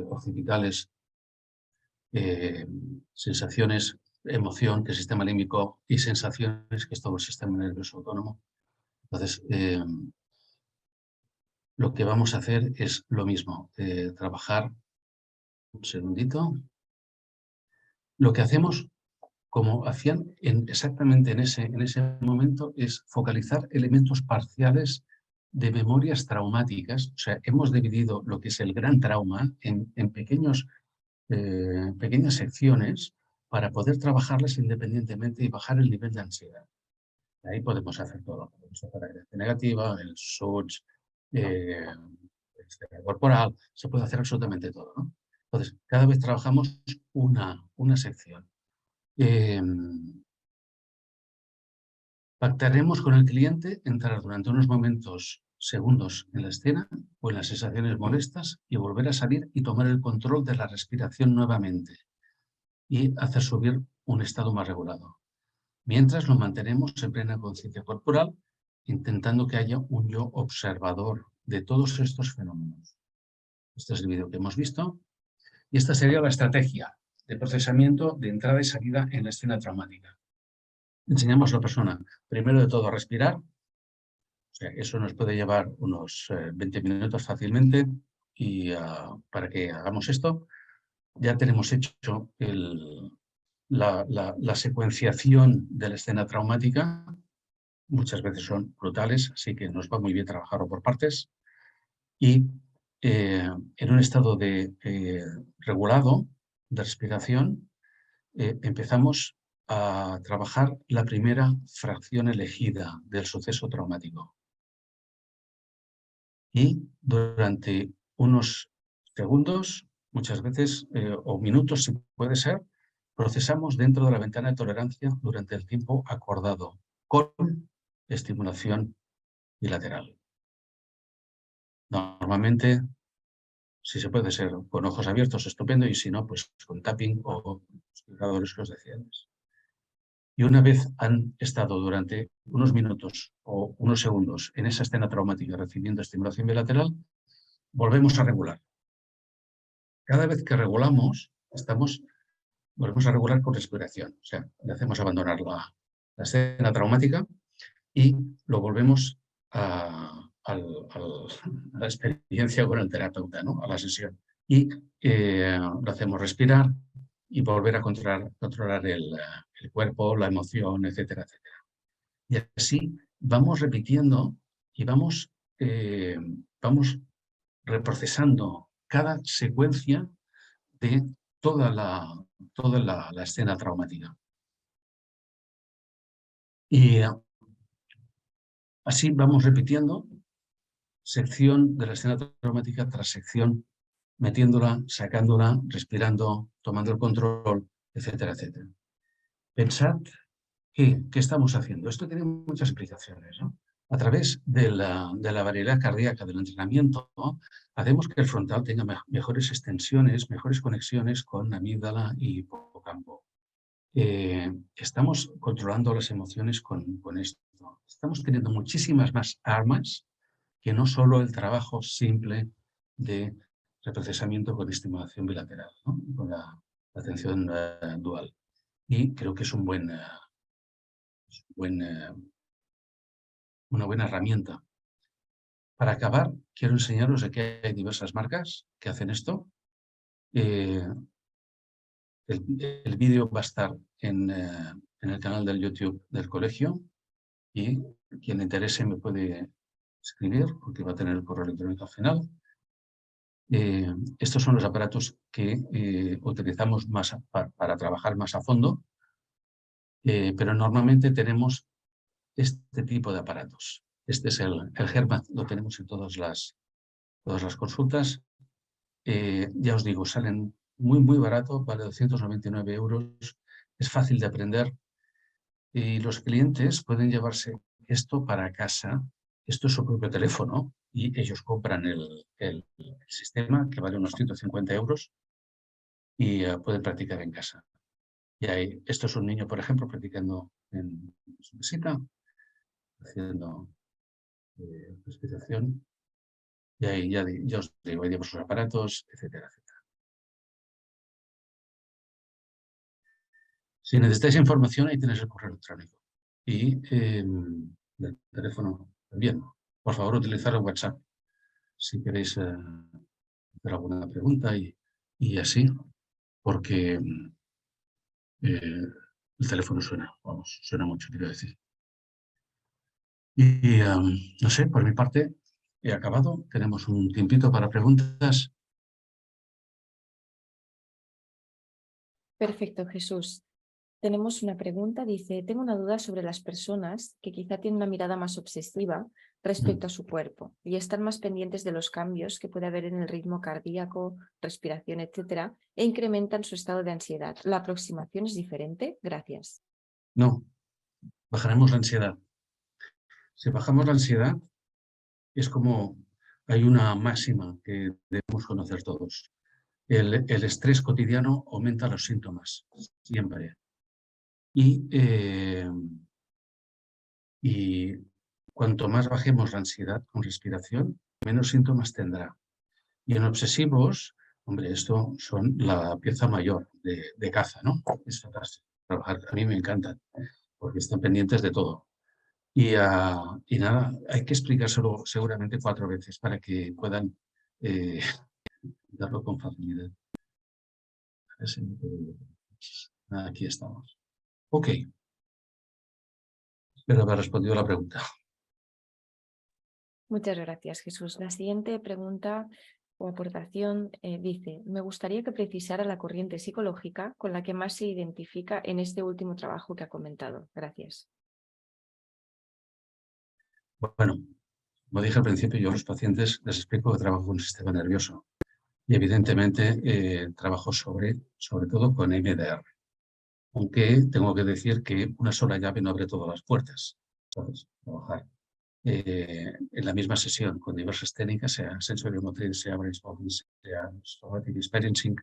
occipitales, sensaciones, emoción, que es el sistema límbico, y sensaciones, que es todo el sistema nervioso autónomo. Entonces, lo que vamos a hacer es lo mismo, trabajar, un segundito, lo que hacemos, como hacían exactamente en ese momento, es focalizar elementos parciales de memorias traumáticas. O sea, hemos dividido lo que es el gran trauma en pequeñas secciones para poder trabajarlas independientemente y bajar el nivel de ansiedad. Ahí podemos hacer todo. Podemos hacer la evidencia negativa, el SUDS, corporal, se puede hacer absolutamente todo, ¿no? Entonces, cada vez trabajamos una sección. Pactaremos con el cliente entrar durante unos momentos, segundos en la escena o en las sensaciones molestas y volver a salir y tomar el control de la respiración nuevamente y hacer subir un estado más regulado. Mientras lo mantenemos en plena conciencia corporal, intentando que haya un yo observador de todos estos fenómenos. Este es el vídeo que hemos visto y esta sería la estrategia de procesamiento de entrada y salida en la escena traumática. Enseñamos a la persona, primero de todo, a respirar. O sea, eso nos puede llevar unos 20 minutos fácilmente y para que hagamos esto ya tenemos hecho la secuenciación de la escena traumática. Muchas veces son brutales, así que nos va muy bien trabajarlo por partes. Y en un estado de regulado de respiración, empezamos a trabajar la primera fracción elegida del suceso traumático. Y durante unos segundos, muchas veces, o minutos si puede ser, procesamos dentro de la ventana de tolerancia durante el tiempo acordado, con estimulación bilateral. Normalmente, si se puede ser con ojos abiertos, estupendo, y si no, pues con tapping o los vibradores que os decía antes. Y una vez han estado durante unos minutos o unos segundos en esa escena traumática recibiendo estimulación bilateral, volvemos a regular. Cada vez que regulamos, volvemos a regular con respiración. O sea, le hacemos abandonar la escena traumática y lo volvemos a la experiencia con el terapeuta, ¿no? A la sesión. Y lo hacemos respirar y volver a controlar el cuerpo, la emoción, etcétera, etcétera. Y así vamos repitiendo y vamos reprocesando cada secuencia de todo toda la escena traumática. Y así vamos repitiendo sección de la escena traumática tras sección, metiéndola, sacándola, respirando, tomando el control, etcétera, etcétera. Pensad ¿qué estamos haciendo? Esto tiene muchas explicaciones, ¿no? A través de la variabilidad cardíaca del entrenamiento, ¿no? Hacemos que el frontal tenga mejores extensiones, mejores conexiones con amígdala y hipocampo. Estamos controlando las emociones con esto. Estamos teniendo muchísimas más armas que no solo el trabajo simple de reprocesamiento con estimulación bilateral, ¿no? Con la atención dual. Y creo que es una buena herramienta. Para acabar, quiero enseñaros de que hay diversas marcas que hacen esto. El vídeo va a estar en el canal del YouTube del colegio y quien le interese me puede escribir porque va a tener el correo electrónico al final. Estos son los aparatos que utilizamos más para trabajar más a fondo, pero normalmente tenemos este tipo de aparatos. Este es el HeartMath, lo tenemos en todas las consultas. Ya os digo, salen muy barato, vale 299 €, es fácil de aprender y los clientes pueden llevarse esto para casa. Esto es su propio teléfono y ellos compran el sistema que vale unos 150 € y pueden practicar en casa. Y esto es un niño, por ejemplo, practicando en su mesita, haciendo respiración. Y ahí ya os digo, hay diversos aparatos, etcétera, etcétera. Si necesitáis información, ahí tenéis el correo electrónico. Y el teléfono también. Por favor, utilizar el WhatsApp si queréis hacer alguna pregunta y así, porque el teléfono suena mucho, quiero decir. Y no sé, por mi parte he acabado. Tenemos un tiempito para preguntas. Perfecto, Jesús. Tenemos una pregunta, dice, tengo una duda sobre las personas que quizá tienen una mirada más obsesiva respecto a su cuerpo y están más pendientes de los cambios que puede haber en el ritmo cardíaco, respiración, etcétera, e incrementan su estado de ansiedad. ¿La aproximación es diferente? Gracias. No, bajaremos la ansiedad. Si bajamos la ansiedad, es como hay una máxima que debemos conocer todos. El estrés cotidiano aumenta los síntomas, siempre. Y cuanto más bajemos la ansiedad con respiración, menos síntomas tendrá. Y en obsesivos, hombre, esto son la pieza mayor de caza, ¿no? Es fantástico trabajar. A mí me encantan, porque están pendientes de todo. Y nada, hay que explicárselo seguramente 4 veces para que puedan darlo con facilidad. Aquí estamos. Ok. Espero haber respondido a la pregunta. Muchas gracias, Jesús. La siguiente pregunta o aportación dice, me gustaría que precisara la corriente psicológica con la que más se identifica en este último trabajo que ha comentado. Gracias. Bueno, como dije al principio, yo a los pacientes les explico que trabajo con el sistema nervioso y evidentemente trabajo sobre todo con MDR, aunque tengo que decir que una sola llave no abre todas las puertas. ¿Sabes? Trabajar en la misma sesión con diversas técnicas, sea sensoriomotriz, sea brainstorming, sea somatic experiencing,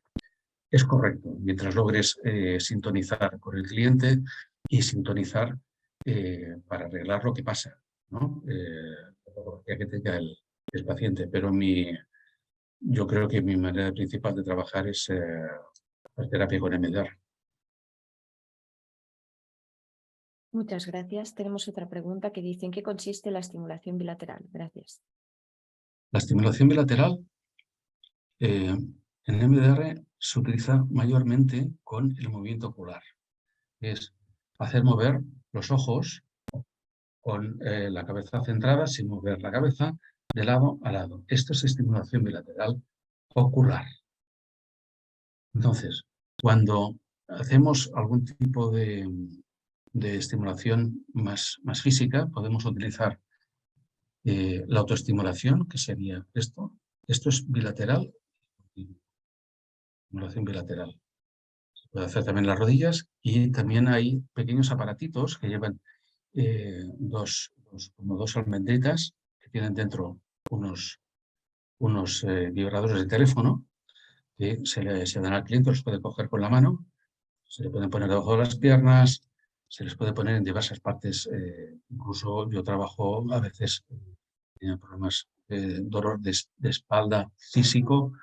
es correcto, mientras logres sintonizar con el cliente y sintonizar para arreglar lo que pasa, ¿no? Ya que tenga el paciente, pero yo creo que mi manera principal de trabajar es la terapia con MDR. Muchas gracias. Tenemos otra pregunta que dice, ¿en qué consiste la estimulación bilateral? Gracias. La estimulación bilateral en MDR se utiliza mayormente con el movimiento ocular. Es hacer mover los ojos con la cabeza centrada sin mover la cabeza de lado a lado. Esto es estimulación bilateral ocular. Entonces, cuando hacemos algún tipo de estimulación más física, podemos utilizar la autoestimulación, que sería esto. Esto es bilateral, estimulación bilateral. Se puede hacer también en las rodillas y también hay pequeños aparatitos que llevan como dos almendritas que tienen dentro unos vibradores de teléfono que se dan al cliente, los puede coger con la mano, se le pueden poner debajo de las piernas, se les puede poner en diversas partes. Incluso yo trabajo a veces, tenía problemas de dolor de espalda físico,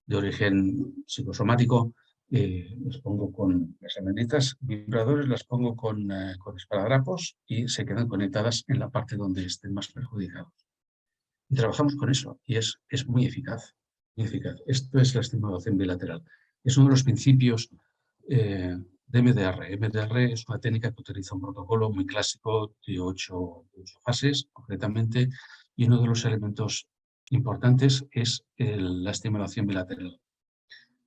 de origen psicosomático, las pongo con las herramientas vibradores, las pongo con esparadrapos y se quedan conectadas en la parte donde estén más perjudicados. Y trabajamos con eso y es muy eficaz, muy eficaz. Esto es la estimulación bilateral. Es uno de los principios de MDR. MDR es una técnica que utiliza un protocolo muy clásico de 8 fases, concretamente, y uno de los elementos importantes es la estimulación bilateral.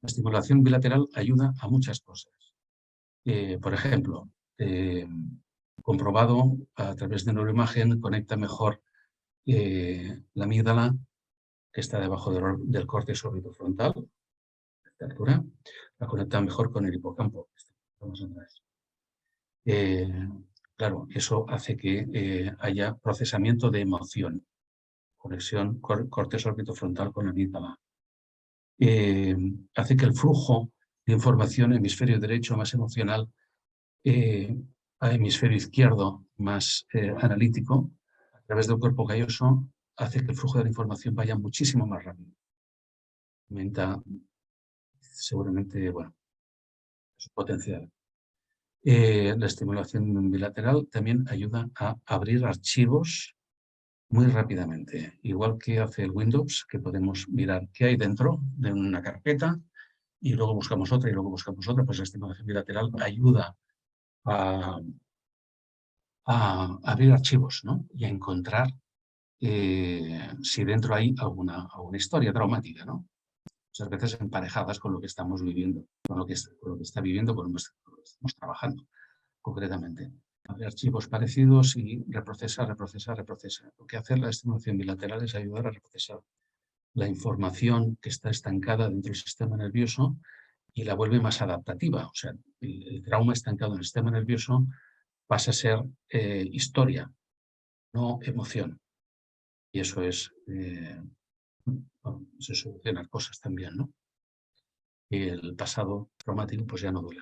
La estimulación bilateral ayuda a muchas cosas. Por ejemplo, comprobado a través de neuroimagen, conecta mejor la amígdala, que está debajo del córtex orbitofrontal, de altura, la conecta mejor con el hipocampo. Claro, eso hace que haya procesamiento de emoción, conexión córtex orbitofrontal con la amígdala. Hace que el flujo de información hemisferio derecho más emocional a hemisferio izquierdo más analítico, a través del cuerpo calloso, hace que el flujo de la información vaya muchísimo más rápido. Aumenta seguramente, bueno, su potencial. La estimulación bilateral también ayuda a abrir archivos muy rápidamente, igual que hace el Windows, que podemos mirar qué hay dentro de una carpeta y luego buscamos otra y luego buscamos otra, pues la estimulación bilateral ayuda a abrir archivos, ¿no? Y a encontrar si dentro hay alguna historia traumática, ¿no? Muchas veces emparejadas con lo que estamos viviendo, con lo que está viviendo, con lo que estamos trabajando concretamente. Abrir archivos parecidos y reprocesar. Lo que hace la estimulación bilateral es ayudar a reprocesar la información que está estancada dentro del sistema nervioso y la vuelve más adaptativa. O sea, el trauma estancado en el sistema nervioso pasa a ser historia, no emoción. Y eso es, se solucionan cosas también, ¿no? Y el pasado traumático pues ya no duele.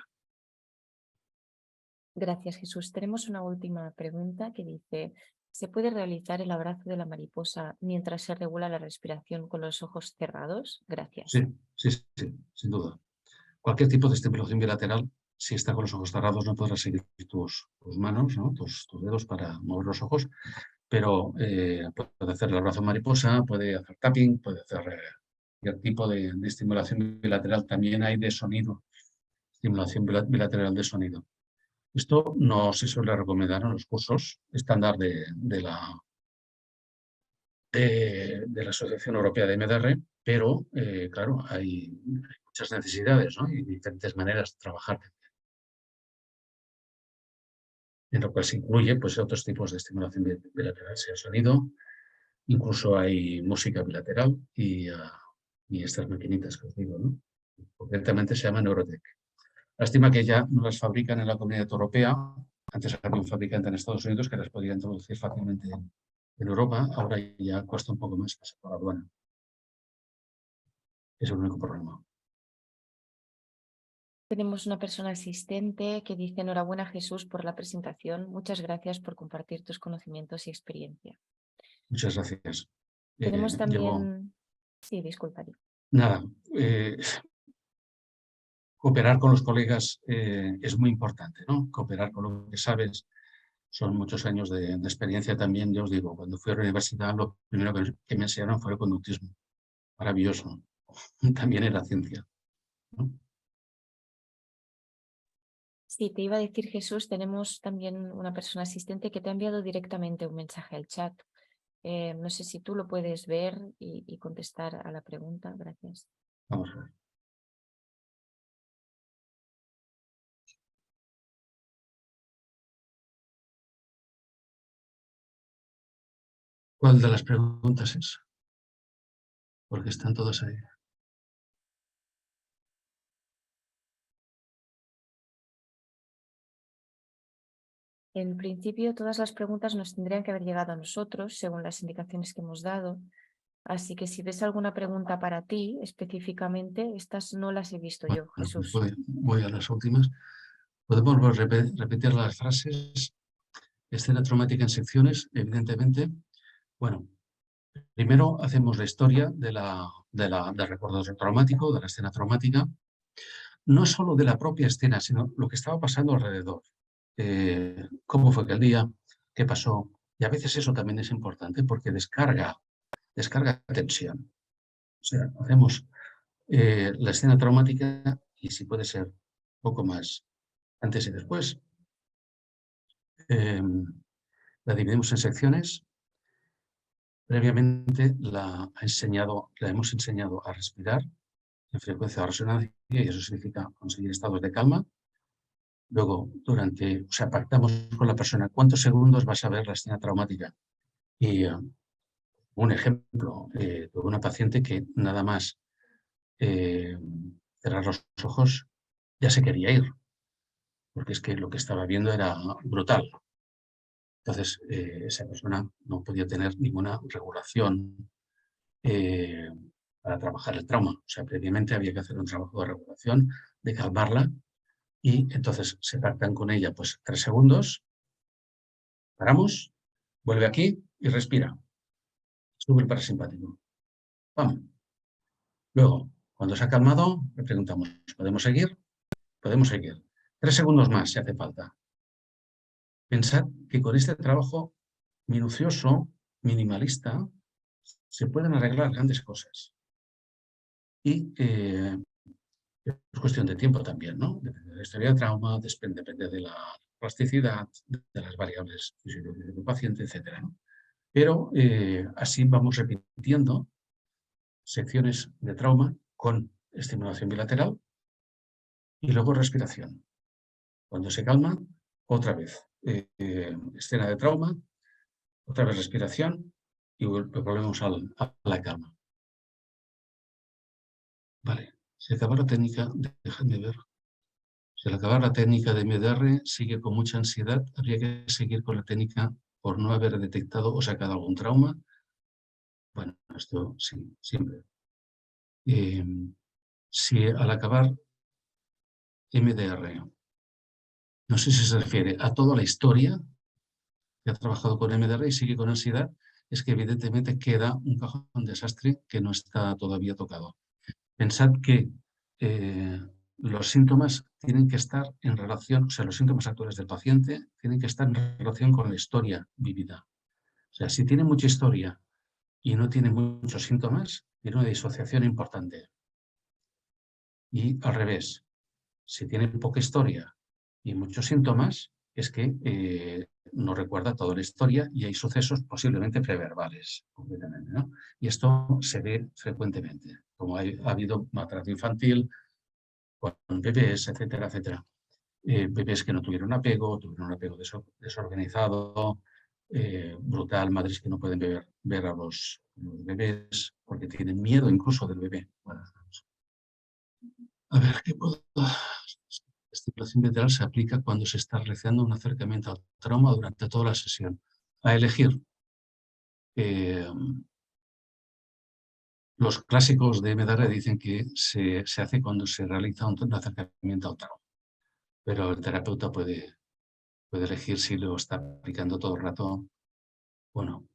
Gracias, Jesús. Tenemos una última pregunta que dice: ¿se puede realizar el abrazo de la mariposa mientras se regula la respiración con los ojos cerrados? Gracias. Sí, sin duda. Cualquier tipo de estimulación bilateral, si está con los ojos cerrados, no podrás seguir tus manos, ¿no? tus dedos para mover los ojos, pero puede hacer el abrazo mariposa, puede hacer tapping, puede hacer cualquier tipo de estimulación bilateral. También hay de sonido, estimulación bilateral de sonido. Esto no se suele recomendar en los cursos estándar de la Asociación Europea de MDR, pero claro, hay muchas necesidades, ¿no? Y diferentes maneras de trabajar, en lo cual se incluye pues, otros tipos de estimulación bilateral, sea sonido, incluso hay música bilateral y estas maquinitas que os digo, ¿no? Concretamente se llama Neurotech. Lástima que ya no las fabrican en la Comunidad Europea. Antes había un fabricante en Estados Unidos que las podía introducir fácilmente en Europa. Ahora ya cuesta un poco más pasar por la aduana. Es el único problema. Tenemos una persona asistente que dice: enhorabuena, Jesús, por la presentación. Muchas gracias por compartir tus conocimientos y experiencia. Muchas gracias. Tenemos Llevo, también... Sí, disculpa. nada, cooperar con los colegas es muy importante, ¿no? Cooperar con lo que sabes. Son muchos años de experiencia también. Yo os digo, cuando fui a la universidad, lo primero que me enseñaron fue el conductismo. Maravilloso. También era ciencia, ¿no? Sí, te iba a decir, Jesús, tenemos también una persona asistente que te ha enviado directamente un mensaje al chat. No sé si tú lo puedes ver y contestar a la pregunta. Gracias. Vamos a ver. ¿Cuál de las preguntas es? Porque están todas ahí. En principio, todas las preguntas nos tendrían que haber llegado a nosotros, según las indicaciones que hemos dado. Así que si ves alguna pregunta para ti específicamente, estas no las he visto yo, Bueno, Jesús. voy a las últimas. ¿Podemos repetir las frases? Escena traumática en secciones, evidentemente. Bueno, primero hacemos la historia del recuerdo traumático, de la escena traumática. No solo de la propia escena, sino lo que estaba pasando alrededor. Cómo fue aquel día, qué pasó. Y a veces eso también es importante porque descarga tensión. O sea, hacemos la escena traumática y si puede ser un poco más antes y después. La dividimos en secciones. Previamente la hemos enseñado a respirar en frecuencia de resonancia y eso significa conseguir estados de calma. Luego, pactamos con la persona cuántos segundos vas a ver la escena traumática. Y un ejemplo, tuve una paciente que nada más cerrar los ojos ya se quería ir, porque es que lo que estaba viendo era brutal. Entonces, esa persona no podía tener ninguna regulación eh, para trabajar el trauma. O sea, previamente había que hacer un trabajo de regulación, de calmarla, y entonces se pactan con ella pues 3 segundos, paramos, vuelve aquí y respira. Sube el parasimpático. ¡Pam! Luego, cuando se ha calmado, le preguntamos, ¿podemos seguir? Podemos seguir. 3 segundos más si hace falta. Pensad que con este trabajo minucioso, minimalista, se pueden arreglar grandes cosas. Y es cuestión de tiempo también, ¿no? Depende de la historia de trauma, depende de la plasticidad, de las variables fisiológicas del paciente, etc., ¿no? Pero así vamos repitiendo secciones de trauma con estimulación bilateral y luego respiración. Cuando se calma, otra vez escena de trauma, otra vez respiración y volvemos a la calma. Vale, si acaba la técnica, déjame ver. Si al acabar la técnica de MDR sigue con mucha ansiedad, habría que seguir con la técnica por no haber detectado o sacado algún trauma. Bueno, esto sí, siempre. Si al acabar MDR, no sé si se refiere a toda la historia que ha trabajado con MDR y sigue con ansiedad, es que evidentemente queda un cajón desastre que no está todavía tocado. Pensad que los síntomas tienen que estar en relación, o sea, los síntomas actuales del paciente tienen que estar en relación con la historia vivida. O sea, si tiene mucha historia y no tiene muchos síntomas, tiene una disociación importante. Y al revés, si tiene poca historia y muchos síntomas, es que no recuerda toda la historia y hay sucesos posiblemente preverbales, completamente, ¿no? Y esto se ve frecuentemente, como ha habido maltrato infantil con bebés, etcétera, etcétera. Bebés que no tuvieron un apego desorganizado, brutal, madres que no pueden ver a los bebés porque tienen miedo incluso del bebé. Bueno, a ver, ¿qué puedo...? La estimulación bilateral se aplica cuando se está realizando un acercamiento al trauma durante toda la sesión. A elegir. Los clásicos de MDR dicen que se hace cuando se realiza un acercamiento al trauma, pero el terapeuta puede elegir si lo está aplicando todo el rato o no.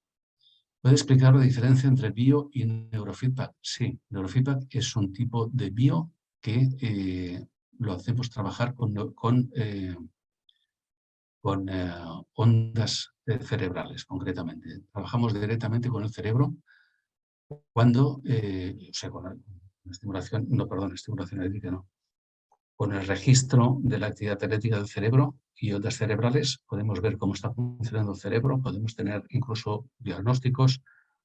¿Puede explicar la diferencia entre bio y neurofeedback? Sí, neurofeedback es un tipo de bio que lo hacemos trabajar con ondas cerebrales, concretamente. Trabajamos directamente con el cerebro cuando, o sea, con la estimulación, no, perdón, estimulación eléctrica no, con el registro de la actividad eléctrica del cerebro y ondas cerebrales, podemos ver cómo está funcionando el cerebro, podemos tener incluso diagnósticos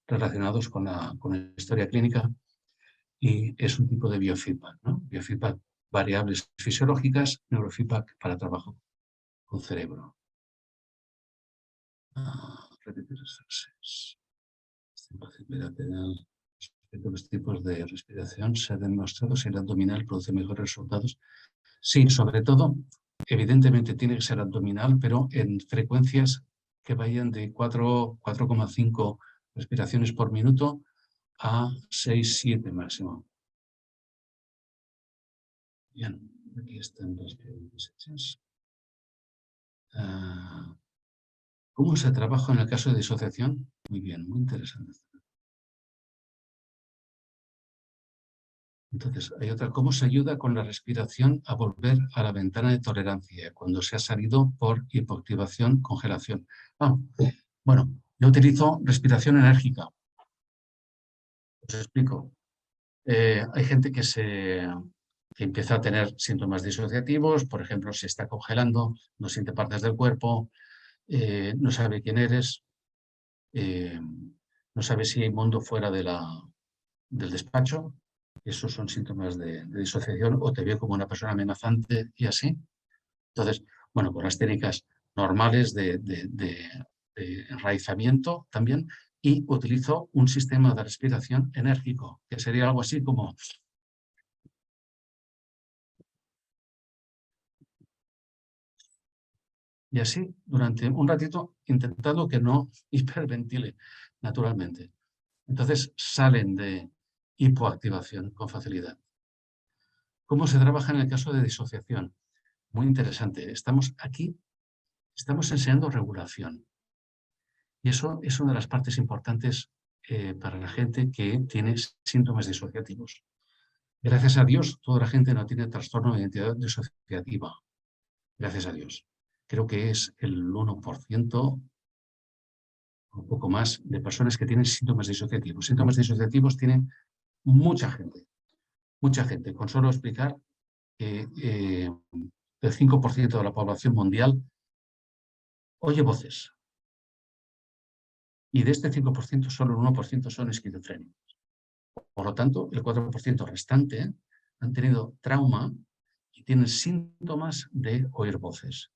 relacionados con la historia clínica y es un tipo de biofeedback, ¿no? Biofeedback, variables fisiológicas, neurofeedback para trabajo con cerebro. Repetir las frases. Bilateral. Respecto a los tipos de respiración, se ha demostrado si el abdominal produce mejores resultados. Sí, sobre todo, evidentemente tiene que ser abdominal, pero en frecuencias que vayan de 4,5 respiraciones por minuto a 6, 7 máximo. Bien, aquí están las preguntas hechas. ¿Cómo se trabaja en el caso de disociación? Muy bien, muy interesante. Entonces, hay otra. ¿Cómo se ayuda con la respiración a volver a la ventana de tolerancia cuando se ha salido por hipoactivación, congelación? Bueno, yo utilizo respiración enérgica. Os explico. Hay gente que empieza a tener síntomas disociativos, por ejemplo, se está congelando, no siente partes del cuerpo, no sabe quién eres, no sabe si hay mundo fuera del despacho. Esos son síntomas de disociación, o te veo como una persona amenazante y así. Entonces, bueno, con las técnicas normales de enraizamiento también, y utilizo un sistema de respiración enérgico, que sería algo así como... Y así, durante un ratito, intentando que no hiperventile naturalmente. Entonces, salen de hipoactivación con facilidad. ¿Cómo se trabaja en el caso de disociación? Muy interesante. Estamos enseñando regulación. Y eso es una de las partes importantes para la gente que tiene síntomas disociativos. Gracias a Dios, toda la gente no tiene trastorno de identidad disociativa. Gracias a Dios. Creo que es el 1%, un poco más, de personas que tienen síntomas disociativos. Síntomas disociativos tienen mucha gente. Mucha gente. Con solo explicar que el 5% de la población mundial oye voces. Y de este 5%, solo el 1% son esquizofrénicos. Por lo tanto, el 4% restante han tenido trauma y tienen síntomas de oír voces.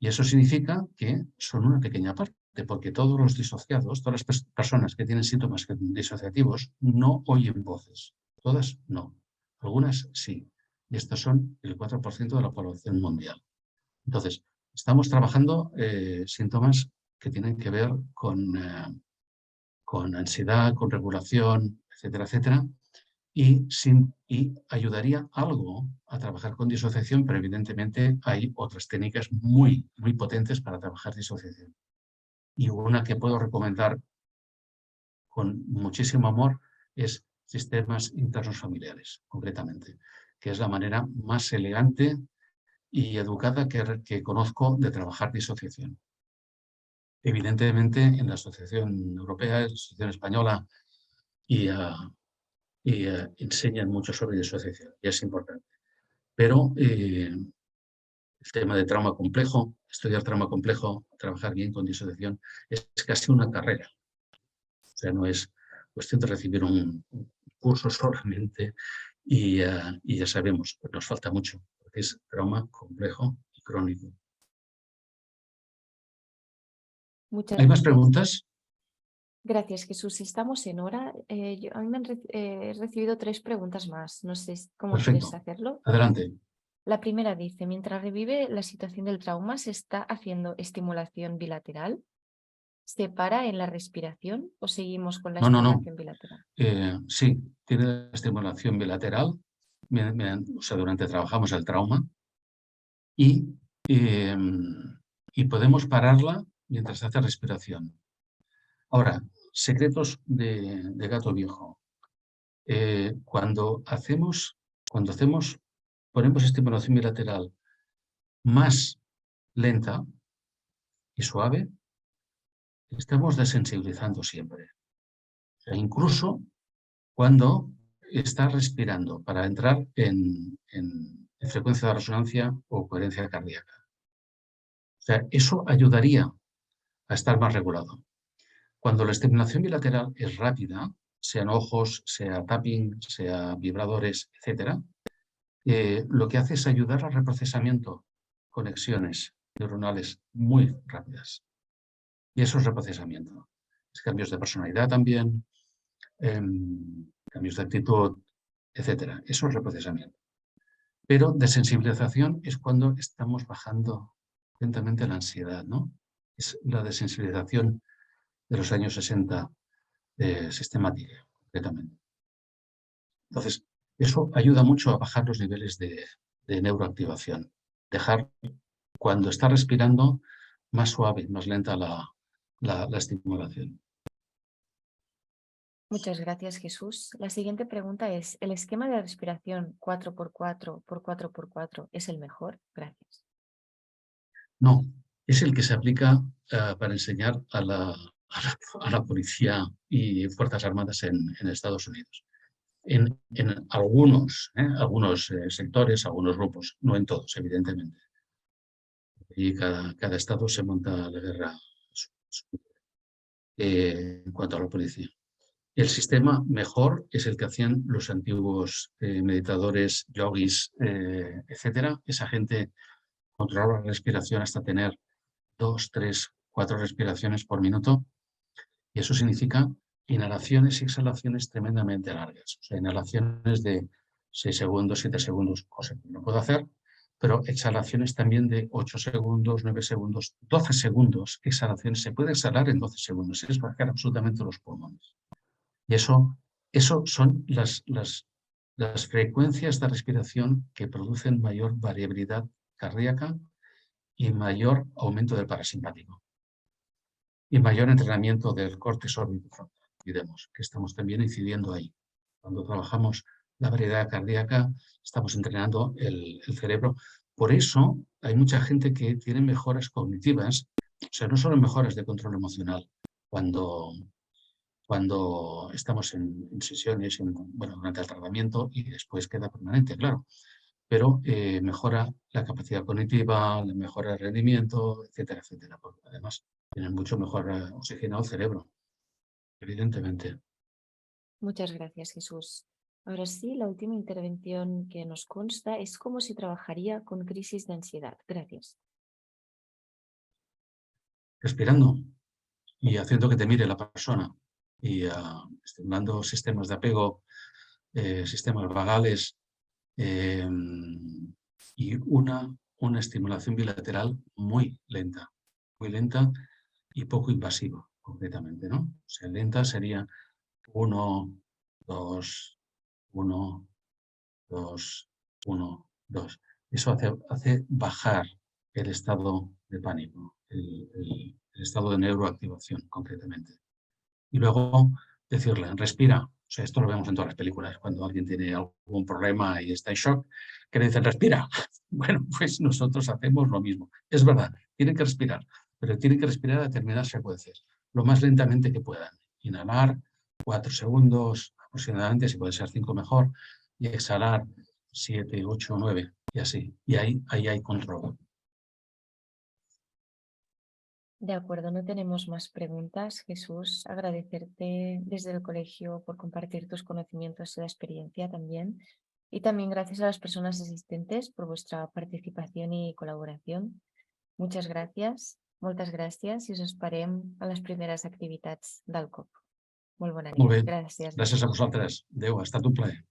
Y eso significa que son una pequeña parte, porque todos los disociados, todas las personas que tienen síntomas disociativos, no oyen voces. Todas no. Algunas sí. Y estos son el 4% de la población mundial. Entonces, estamos trabajando síntomas que tienen que ver con ansiedad, con regulación, etcétera, etcétera, y ayudaría algo a trabajar con disociación, pero evidentemente hay otras técnicas muy, muy potentes para trabajar disociación. Y una que puedo recomendar con muchísimo amor es sistemas internos familiares, concretamente, que es la manera más elegante y educada que conozco de trabajar disociación. Evidentemente, en la Asociación Europea, la Asociación Española y enseñan mucho sobre disociación, y es importante. Pero el tema de trauma complejo, estudiar trauma complejo, trabajar bien con disociación, es casi una carrera. O sea, no es cuestión de recibir un curso solamente y ya sabemos, pues nos falta mucho, porque es trauma complejo y crónico. Muchas ¿Hay más gracias. preguntas? Gracias, Jesús. Estamos en hora. A mí me han recibido 3 preguntas más. No sé cómo quieres Perfecto. hacerlo. Adelante. La primera dice, mientras revive la situación del trauma, ¿se está haciendo estimulación bilateral? ¿Se para en la respiración o seguimos con la No, no, no. estimulación bilateral? Sí, tiene estimulación bilateral. O sea, trabajamos el trauma y podemos pararla mientras hace respiración. Ahora, secretos de gato viejo. Cuando ponemos estimulación bilateral más lenta y suave, estamos desensibilizando siempre. O sea, incluso cuando está respirando para entrar en frecuencia de resonancia o coherencia cardíaca. O sea, eso ayudaría a estar más regulado. Cuando la estimulación bilateral es rápida, sean ojos, sea tapping, sea vibradores, etc., lo que hace es ayudar al reprocesamiento, conexiones neuronales muy rápidas. Y eso es reprocesamiento. cambios de personalidad también, cambios de actitud, etcétera. Eso es reprocesamiento. Pero desensibilización es cuando estamos bajando lentamente la ansiedad, ¿no? Es la desensibilización de los años 60 sistemática, completamente. Entonces, eso ayuda mucho a bajar los niveles de neuroactivación. Dejar, cuando está respirando, más suave, más lenta la estimulación. Muchas gracias, Jesús. La siguiente pregunta es, ¿el esquema de respiración 4x4 por 4x4 es el mejor? Gracias. No, es el que se aplica para enseñar a la policía y Fuerzas Armadas en Estados Unidos. En algunos sectores, algunos grupos, no en todos, evidentemente. Y cada estado se monta la guerra en cuanto a la policía. El sistema mejor es el que hacían los antiguos meditadores, yogis, etcétera. Esa gente controlaba la respiración hasta tener 2, 3, 4 respiraciones por minuto. Y eso significa inhalaciones y exhalaciones tremendamente largas. O sea, inhalaciones de 6 segundos, 7 segundos, cosa que no puedo hacer, pero exhalaciones también de 8 segundos, 9 segundos, 12 segundos. Exhalaciones, se puede exhalar en 12 segundos, es bajar absolutamente los pulmones. Y eso son las frecuencias de respiración que producen mayor variabilidad cardíaca y mayor aumento del parasimpático. Y mayor entrenamiento del córtex orbitofrontal. Olvidemos que estamos también incidiendo ahí. Cuando trabajamos la variedad cardíaca, estamos entrenando el cerebro. Por eso hay mucha gente que tiene mejoras cognitivas, o sea, no solo mejoras de control emocional, cuando estamos en sesiones, durante el tratamiento y después queda permanente, claro. Pero mejora la capacidad cognitiva, mejora el rendimiento, etcétera, etcétera. Porque además tienen mucho mejor oxigenado el cerebro, evidentemente. Muchas gracias, Jesús. Ahora sí, la última intervención que nos consta es cómo se trabajaría con crisis de ansiedad. Gracias. Respirando y haciendo que te mire la persona y estimulando sistemas de apego, sistemas vagales y una estimulación bilateral muy lenta y poco invasiva, completamente, ¿no? O sea, lenta sería 1, 2, 1, 2, 1, 2. Eso hace bajar el estado de pánico, el estado de neuroactivación, concretamente. Y luego decirle, respira. O sea, esto lo vemos en todas las películas, cuando alguien tiene algún problema y está en shock, que le dicen, respira. Bueno, pues nosotros hacemos lo mismo. Es verdad, tienen que respirar, pero tienen que respirar a determinadas frecuencias, lo más lentamente que puedan. Inhalar 4 segundos aproximadamente, si puede ser 5 mejor, y exhalar 7, 8, 9, y así. Y ahí hay control. De acuerdo, no tenemos más preguntas. Jesús, agradecerte desde el colegio por compartir tus conocimientos y la experiencia también. Y también gracias a las personas asistentes por vuestra participación i col·laboració. Muchas gràcies, moltes gràcies i us esperem a les primeres activitats del COP. Molt bona nit. Molt bé. Gràcies. Gràcies a vosaltres. Adéu, ha estat un plaer.